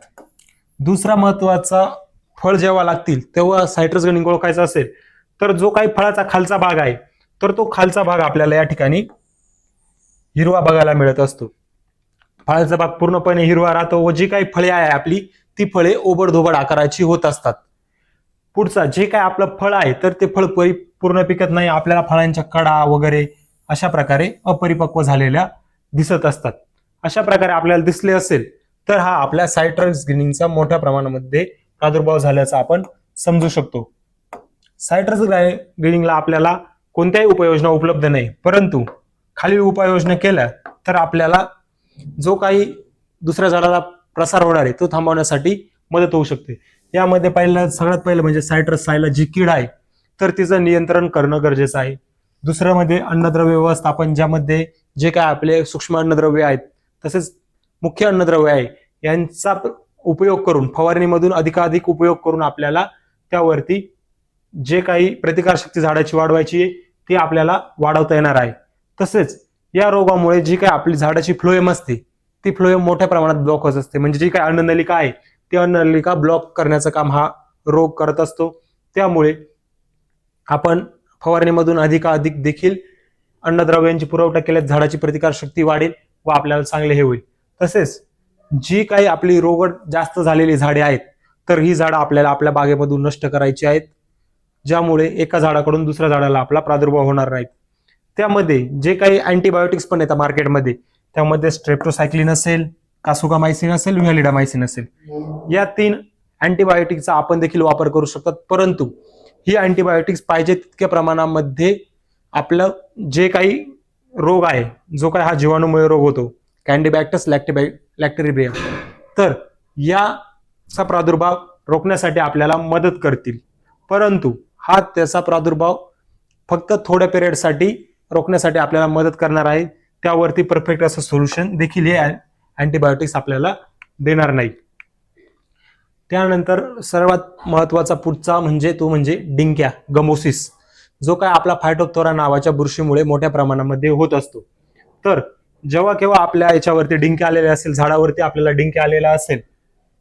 दुसरा महत्वाचा, फळ जेव्हा लागतील तेव्हा सायट्रस ग्रेनिंग ओळखायचा असेल तर जो काही फळाचा खालचा भाग आहे तर तो खालचा भाग आपल्याला या ठिकाणी हिरवा बघायला मिळत असतो. फळाचा भाग पूर्णपणे हिरवा राहतो व जी काही फळे आहे आपली ती फळे ओबडधोबड आकाराची होत असतात. पुढचा, जे काय आपलं फळ आहे तर ते फळ पूर्ण पिकत नाही, आपल्याला फळांच्या कडा वगैरे अशा प्रकारे अपरिपक्व झालेल्या दिसत असतात. अशा प्रकारे आपल्याला दिसले असेल तर हा आपल्या सायट्रस ग्रेनिंगचा मोठ्या प्रमाणामध्ये प्रादुर्भाव झाल्याचा आपण समजू शकतो. सायट्रस ग्रेनिंगला आपल्याला कोणत्याही उपाययोजना उपलब्ध नाही, परंतु खालील उपाययोजना केल्या तर आपल्याला जो काही दुसऱ्या झाडाला प्रसार होणार आहे तो थांबवण्यासाठी मदत होऊ शकते. यामध्ये सगळ्यात पहिलं म्हणजे सायट्रस सायला जी कीड आहे तर तिचं नियंत्रण करणं गरजेचं आहे. दुसरं मध्ये अन्नद्रव्य व्यवस्थापन, ज्यामध्ये जे काय आपले सूक्ष्म अन्नद्रव्य आहेत तसेच मुख्य अन्नद्रव्य आहे यांचा उपयोग करून फवारणीमधून अधिकाधिक उपयोग करून आपल्याला त्यावरती जे काही प्रतिकारशक्ती झाडाची वाढवायची आहे ती आपल्याला वाढवता येणार आहे. तसेच या रोगामुळे जी काही आपली झाडाची फ्लोएम असते ती फ्लोएम मोठ्या प्रमाणात ब्लॉक होत असते, म्हणजे जी काही अन्ननलिका आहे ती अन्ननलिका ब्लॉक करण्याचं काम हा रोग करत असतो. त्यामुळे आपण फवारणीमधून अधिकाधिक देखील अन्नद्रव्यांची पुरवठा केल्यास झाडाची प्रतिकारशक्ती वाढेल व आपल्याला चांगले हे होईल. तसेच जी काही आपली रोग जास्त झालेली झाडे आहेत तर ही झाडं आपल्याला आपल्या बागेमधून नष्ट करायची आहेत, ज्यामुळे एका झाडाकडून दुसऱ्या झाडाला आपला प्रादुर्भाव होणार नाही. त्यामध्ये जे काही अँटीबायोटिक्स पण येतात मार्केटमध्ये, त्यामध्ये स्ट्रेप्टोसायक्लिन असेल, कासुगामायसिन असेल, व्हॅलिडामायसिन असेल, या 3 अँटीबायोटिकचा आपण देखील वापर करू शकतात. परंतु ही अँटीबायोटिक्स पाहिजे तितक्या प्रमाणामध्ये आपलं जे काही रोग आहे, जो काही हा जीवाणूमुळे रोग होतो कॅन्डिबॅक्टस लॅक्टेरिब्रियम, तर याचा प्रादुर्भाव रोखण्यासाठी आपल्याला मदत करतील. परंतु हा त्याचा प्रादुर्भाव फक्त थोड्या पिरियडसाठी रोखण्यासाठी आपल्याला मदत करणार आहे. त्यावरती परफेक्ट असं सोल्युशन देखील हे अँटीबायोटिक्स आपल्याला देणार नाही. त्यानंतर सर्वात महत्वाचा पुढचा म्हणजे डिंक्या गमोसिस, जो काय आपला फायटोप्थोरा नावाच्या बुरशीमुळे मोठ्या प्रमाणामध्ये होत असतो. तर जेव्हा केव्हा आपल्या याच्यावरती डिंक्या आलेले असेल, झाडावरती आपल्याला डिंक्या आलेला असेल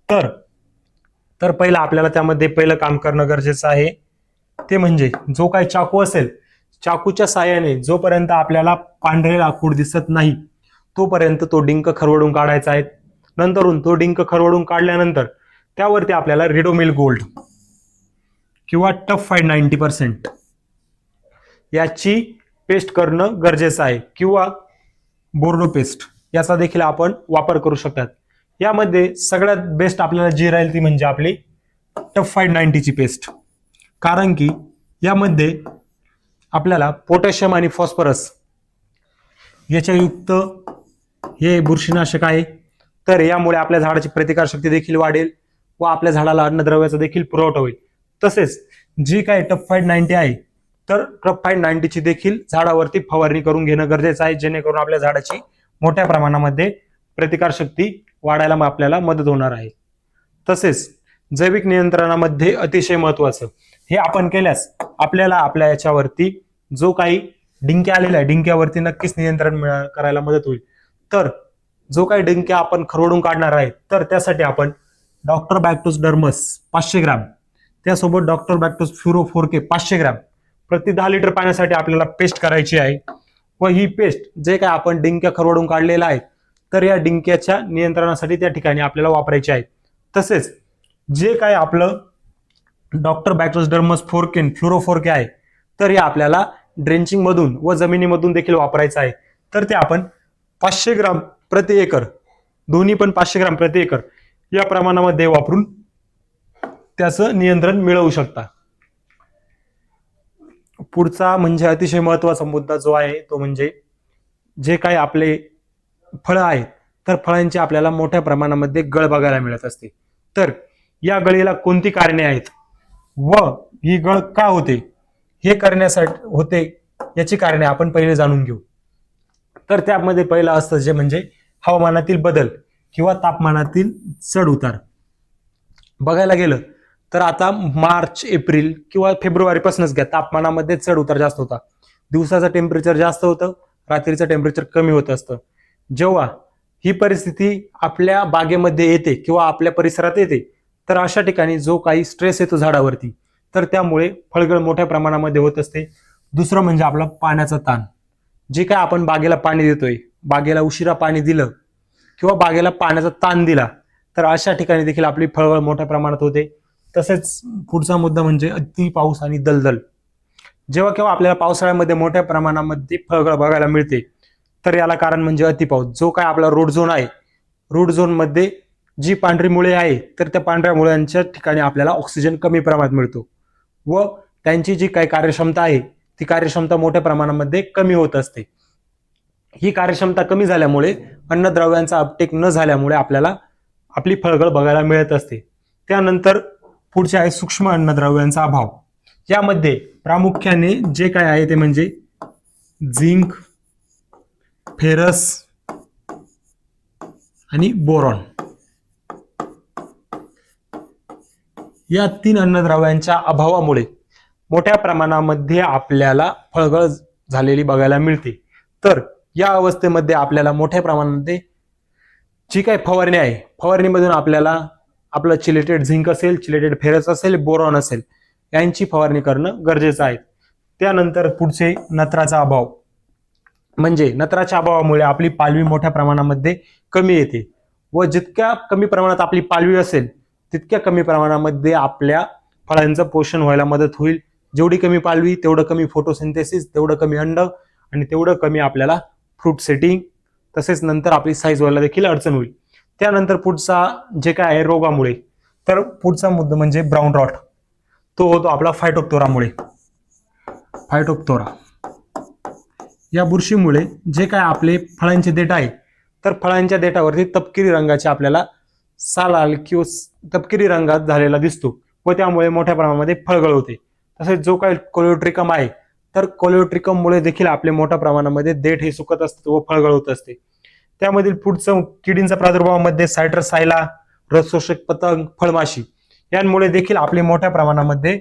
तर पहिलं आपल्याला त्यामध्ये पहिलं काम करणं गरजेचं आहे. ते म्हणजे जो काही चाकू असेल, चाकूच्या साहाय्याने जोपर्यंत आपल्याला पांढरे लाकूड दिसत नाही तोपर्यंत तो डिंक खरवडून काढायचा आहे. नंतरून तो डिंक खरवडून काढल्यानंतर त्यावरती आपल्याला रिडोमिल गोल्ड किंवा टफ फाईट 90% याची पेस्ट करणं गरजेचं आहे, किंवा बोर्डो पेस्ट याचा देखील आपण वापर करू शकतात. यामध्ये सगळ्यात बेस्ट आपल्याला जी राहील ती म्हणजे आपली टफ फाईट 90ची पेस्ट, कारण की यामध्ये आपल्याला पोटॅशियम आणि फॉस्फरस याच्यायुक्त हे बुरशीनाशक आहे. तर यामुळे आपल्या झाडाची प्रतिकारशक्ती देखील वाढेल व आपल्या झाडाला अन्नद्रव्याचा देखील पुरवठा होईल. तसेच जी काय टफ फाईट 90 आहे तर टफ फाईट 90ची देखील झाडावरती फवारणी करून घेणं गरजेचं आहे, जेणेकरून आपल्या झाडाची मोठ्या प्रमाणामध्ये प्रतिकारशक्ती वाढायला आपल्याला मदत होणार आहे. तसेच जैविक नियंत्रणामध्ये अतिशय महत्वाचं हे आपण केल्यास आपल्याला आपल्या याच्यावरती जो काही डिंक्या आलेला आहे डिंक्यावरती नक्कीच नियंत्रण करायला मदत होईल. तर जो काही डिंक्या आपण खरवडून काढणार आहे तर त्यासाठी आपण डॉक्टर बॅक्टोस डर्मस 500 ग्रॅम, त्यासोबत डॉक्टर बॅक्टोस फ्युरो 4K 500 ग्रॅम प्रति 10 लिटर पाण्यासाठी आपल्याला पेस्ट करायची आहे. व ही पेस्ट जे काय आपण डिंक्या खरवडून काढलेला आहे तर या डिंक्याच्या नियंत्रणासाठी त्या ठिकाणी आपल्याला वापरायची आहे. तसेच जे काय आपलं डॉक्टर बॅक्टोस डर्मस 4K फ्युरो 4K आहे तर हे आपल्याला ड्रेंचिंग मधून व जमिनीमधून देखील वापरायचं आहे. तर ते आपण 500 ग्राम प्रति एकर, दोन्ही पण 500 ग्राम प्रति एकर या प्रमाणामध्ये वापरून त्याचं नियंत्रण मिळवू शकता. पुढचा म्हणजे अतिशय महत्वाचा मुद्दा जो आहे तो म्हणजे जे काही आपले फळं आहेत तर फळांची आपल्याला मोठ्या प्रमाणामध्ये गळ बघायला मिळत असते. तर या गळीला कोणती कारणे आहेत व ही गळ का होते हे करण्यासाठी होते याची कारणे आपण पहिले जाणून घेऊ. तर त्यामध्ये पहिलं असतं जे म्हणजे हवामानातील बदल किंवा तापमानातील चढ उतार. बघायला गेलं तर आता मार्च एप्रिल किंवा फेब्रुवारीपासूनच घ्या, तापमानामध्ये चढ उतार जास्त होता. दिवसाचं टेम्परेचर जास्त होतं, रात्रीचं टेम्परेचर कमी होत असतं. जेव्हा ही परिस्थिती आपल्या बागेमध्ये येते किंवा आपल्या परिसरात येते तर अशा ठिकाणी जो काही स्ट्रेस येतो झाडावरती तर त्यामुळे फळगळ मोठ्या प्रमाणामध्ये होत असते. दुसरं म्हणजे आपला पाण्याचा ताण. जे काय आपण बागेला पाणी देतोय, बागेला उशिरा पाणी दिलं किंवा बागेला पाण्याचा ताण दिला तर अशा ठिकाणी देखील आपली फळगळ मोठ्या प्रमाणात होते. तसेच पुढचा मुद्दा म्हणजे अति पाऊस आणि दलदल. जेव्हा केव्हा आपल्याला पावसाळ्यामध्ये मोठ्या प्रमाणामध्ये फळगळ बघायला मिळते तर याला कारण म्हणजे अति पाऊस. जो काय आपला रोड झोन आहे, रोड झोन मध्ये जी पांढरी मुळे आहे तर त्या पांढऱ्या मुळ्यांच्या ठिकाणी आपल्याला ऑक्सिजन कमी प्रमाणात मिळतो व त्यांची जी काही कार्यक्षमता आहे ती कार्यक्षमता मोठ्या प्रमाणामध्ये कमी होत असते. ही कार्यक्षमता कमी झाल्यामुळे अन्नद्रव्यांचा अपटेक न झाल्यामुळे आपल्याला आपली फळगळ बघायला मिळत असते. त्यानंतर पुढचे आहे सूक्ष्म अन्नद्रव्यांचा अभाव. यामध्ये प्रामुख्याने जे काय आहे ते म्हणजे झिंक, फेरस आणि बोरॉन या 3 अन्नद्रव्यांच्या अभावामुळे मोठ्या प्रमाणामध्ये आपल्याला फळगळ झालेली बघायला मिळते. तर या अवस्थेमध्ये आपल्याला मोठ्या प्रमाणामध्ये जी काही फवारणी आहे, फवारणीमधून आपल्याला आपलं चिलेटेड झिंक असेल, चिलेटेड फेरस असेल, बोरॉन असेल यांची फवारणी करणं गरजेचं आहे. त्यानंतर पुढचे नत्राचा अभाव, म्हणजे नत्राच्या अभावामुळे आपली पालवी मोठ्या प्रमाणामध्ये कमी येते व जितक्या कमी प्रमाणात आपली पालवी असेल तितक्या कमी प्रमाणामध्ये आपल्या फळांचं पोषण व्हायला मदत होईल. जेवढी कमी पालवी तेवढं कमी फोटोसिंथेसिस, तेवढं कमी अंड आणि तेवढं कमी आपल्याला फ्रूट सेटिंग, तसेच नंतर आपली साईज व्हायला देखील अडचण होईल. त्यानंतर पुढचा जे काय आहे रोगामुळे, तर पुढचा मुद्दा म्हणजे ब्राऊन रॉट. तो होतो आपला फायटोप्थोरामुळे. फायटोप्थोरा या बुरशीमुळे जे काय आपले फळांचे देठ आहे, तर फळांच्या देठावरती तपकिरी रंगाचे आपल्याला सालाल किंवा तपकिरी रंगात झालेला दिसतो व त्यामुळे मोठ्या प्रमाणामध्ये फळगळ होते. तसेच जो काही कोलिओट्रिकम आहे, तर कोलिओट्रिकम मुळे देखील आपले मोठ्या प्रमाणामध्ये देठ हे सुकत असते व फळगळ होत असते. त्यामधील पुढचं किडींचा प्रादुर्भावामध्ये सायट्रसायला, रसशोषक पतंग, फळमाशी यांमुळे देखील आपले मोठ्या प्रमाणामध्ये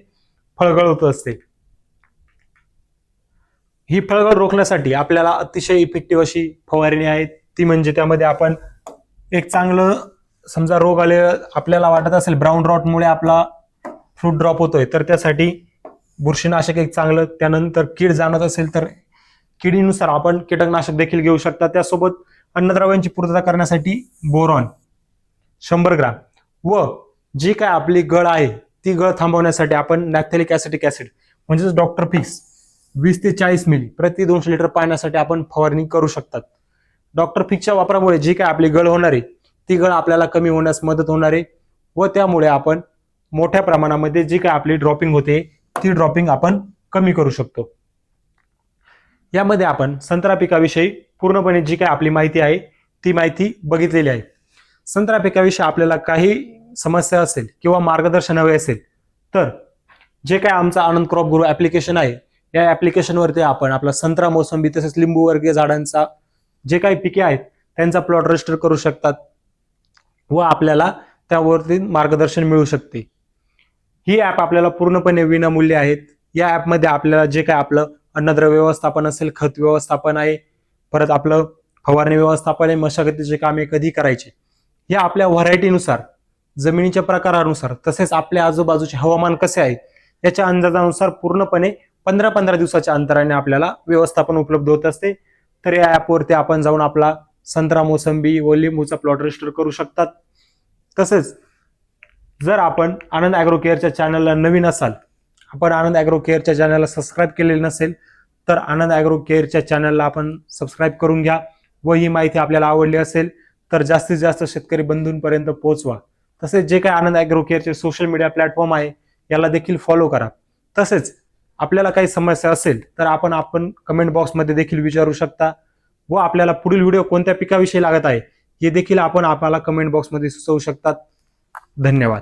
फळगळ होत असते. ही फळगळ रोखण्यासाठी आपल्याला अतिशय इफेक्टिव्ह अशी फवारणी आहे, ती म्हणजे त्यामध्ये आपण एक चांगलं, समजा रोग आले आपल्याला वाटत असेल ब्राऊन रॉटमुळे आपला फ्रूट ड्रॉप होतोय, तर त्यासाठी बुरशीनाशक एक चांगलं, त्यानंतर कीड जाणत असेल तर किडीनुसार आपण कीटकनाशक देखील घेऊ शकता. त्यासोबत अन्नद्रव्यांची पूर्तता करण्यासाठी बोरॉन 100 ग्राम व जी काय आपली गळ आहे ती गळ थांबवण्यासाठी आपण नॅफ्थॅलिक ऍसिटिक ऍसिड म्हणजेच डॉक्टर फिक्स 20 ते 40 मिली प्रति 200 लिटर पाण्यासाठी आपण फवारणी करू शकतात. डॉक्टर फिक्सच्या वापरामुळे जी काय आपली गळ होणार आहे ती गळ आपल्याला कमी होण्यास मदत होणार आहे व त्यामुळे आपण मोठ्या प्रमाणामध्ये जी काय आपली ड्रॉपिंग होते ती ड्रॉपिंग आपण कमी करू शकतो. यामध्ये आपण संत्रा पिकाविषयी पूर्णपणे जी काय आपली माहिती आहे ती माहिती बघितलेली आहे. संत्रा पिकाविषयी आपल्याला काही समस्या असेल किंवा मार्गदर्शन हवे असेल तर जे काय आमचा आनंद क्रॉप गुरु ऍप्लिकेशन आहे, या ऍप्लिकेशनवरती आपण आपला संत्रा, मोसंबी तसेच लिंबू वर्गीय झाडांचा जे काही पिके आहेत त्यांचा प्लॉट रजिस्टर करू शकतात व आपल्याला त्यावरती मार्गदर्शन मिळू शकते. ही ऍप आपल्याला पूर्णपणे विनामूल्य आहेत. या ऍपमध्ये आपल्याला जे काय आपलं अन्नद्रव्य व्यवस्थापन असेल, खत व्यवस्थापन आहे, परत आपलं फवारणी व्यवस्थापन आहे, मशागतीचे कामे कधी करायचे, या आपल्या व्हरायटीनुसार, जमिनीच्या प्रकारानुसार, तसेच आपल्या आजूबाजूचे हवामान कसे आहे याच्या अंदाजानुसार पूर्णपणे 15-15 दिवसाच्या अंतराने आपल्याला व्यवस्थापन उपलब्ध होत असते. तर या ऍपवरती आपण जाऊन आपला संत्रा, मोसंबी व लिंबूचा प्लॉट रजिस्टर करू शकतात. तसेच जर आपण आनंद ॲग्रो केअरच्या चॅनलला नवीन असाल, आपण आनंद ॲग्रो केअरच्या चॅनलला सबस्क्राईब केलेलं नसेल तर आनंद ॲग्रो केअरच्या चॅनलला आपण सबस्क्राईब करून घ्या व ही माहिती आपल्याला आवडली असेल तर जास्तीत जास्त शेतकरी बंधूंपर्यंत पोहोचवा. तसेच जे काही आनंद ॲग्रो केअरचे सोशल मीडिया प्लॅटफॉर्म आहे याला देखील फॉलो करा. तसेच आपल्याला काही समस्या असेल तर आपण कमेंट बॉक्समध्ये देखील विचारू शकता व आपल्याला पुढील व्हिडिओ कोणत्या पिकाविषयी लागत आहे हे देखील आपण आपल्याला कमेंट बॉक्समध्ये सुचवू शकतात. धन्यवाद.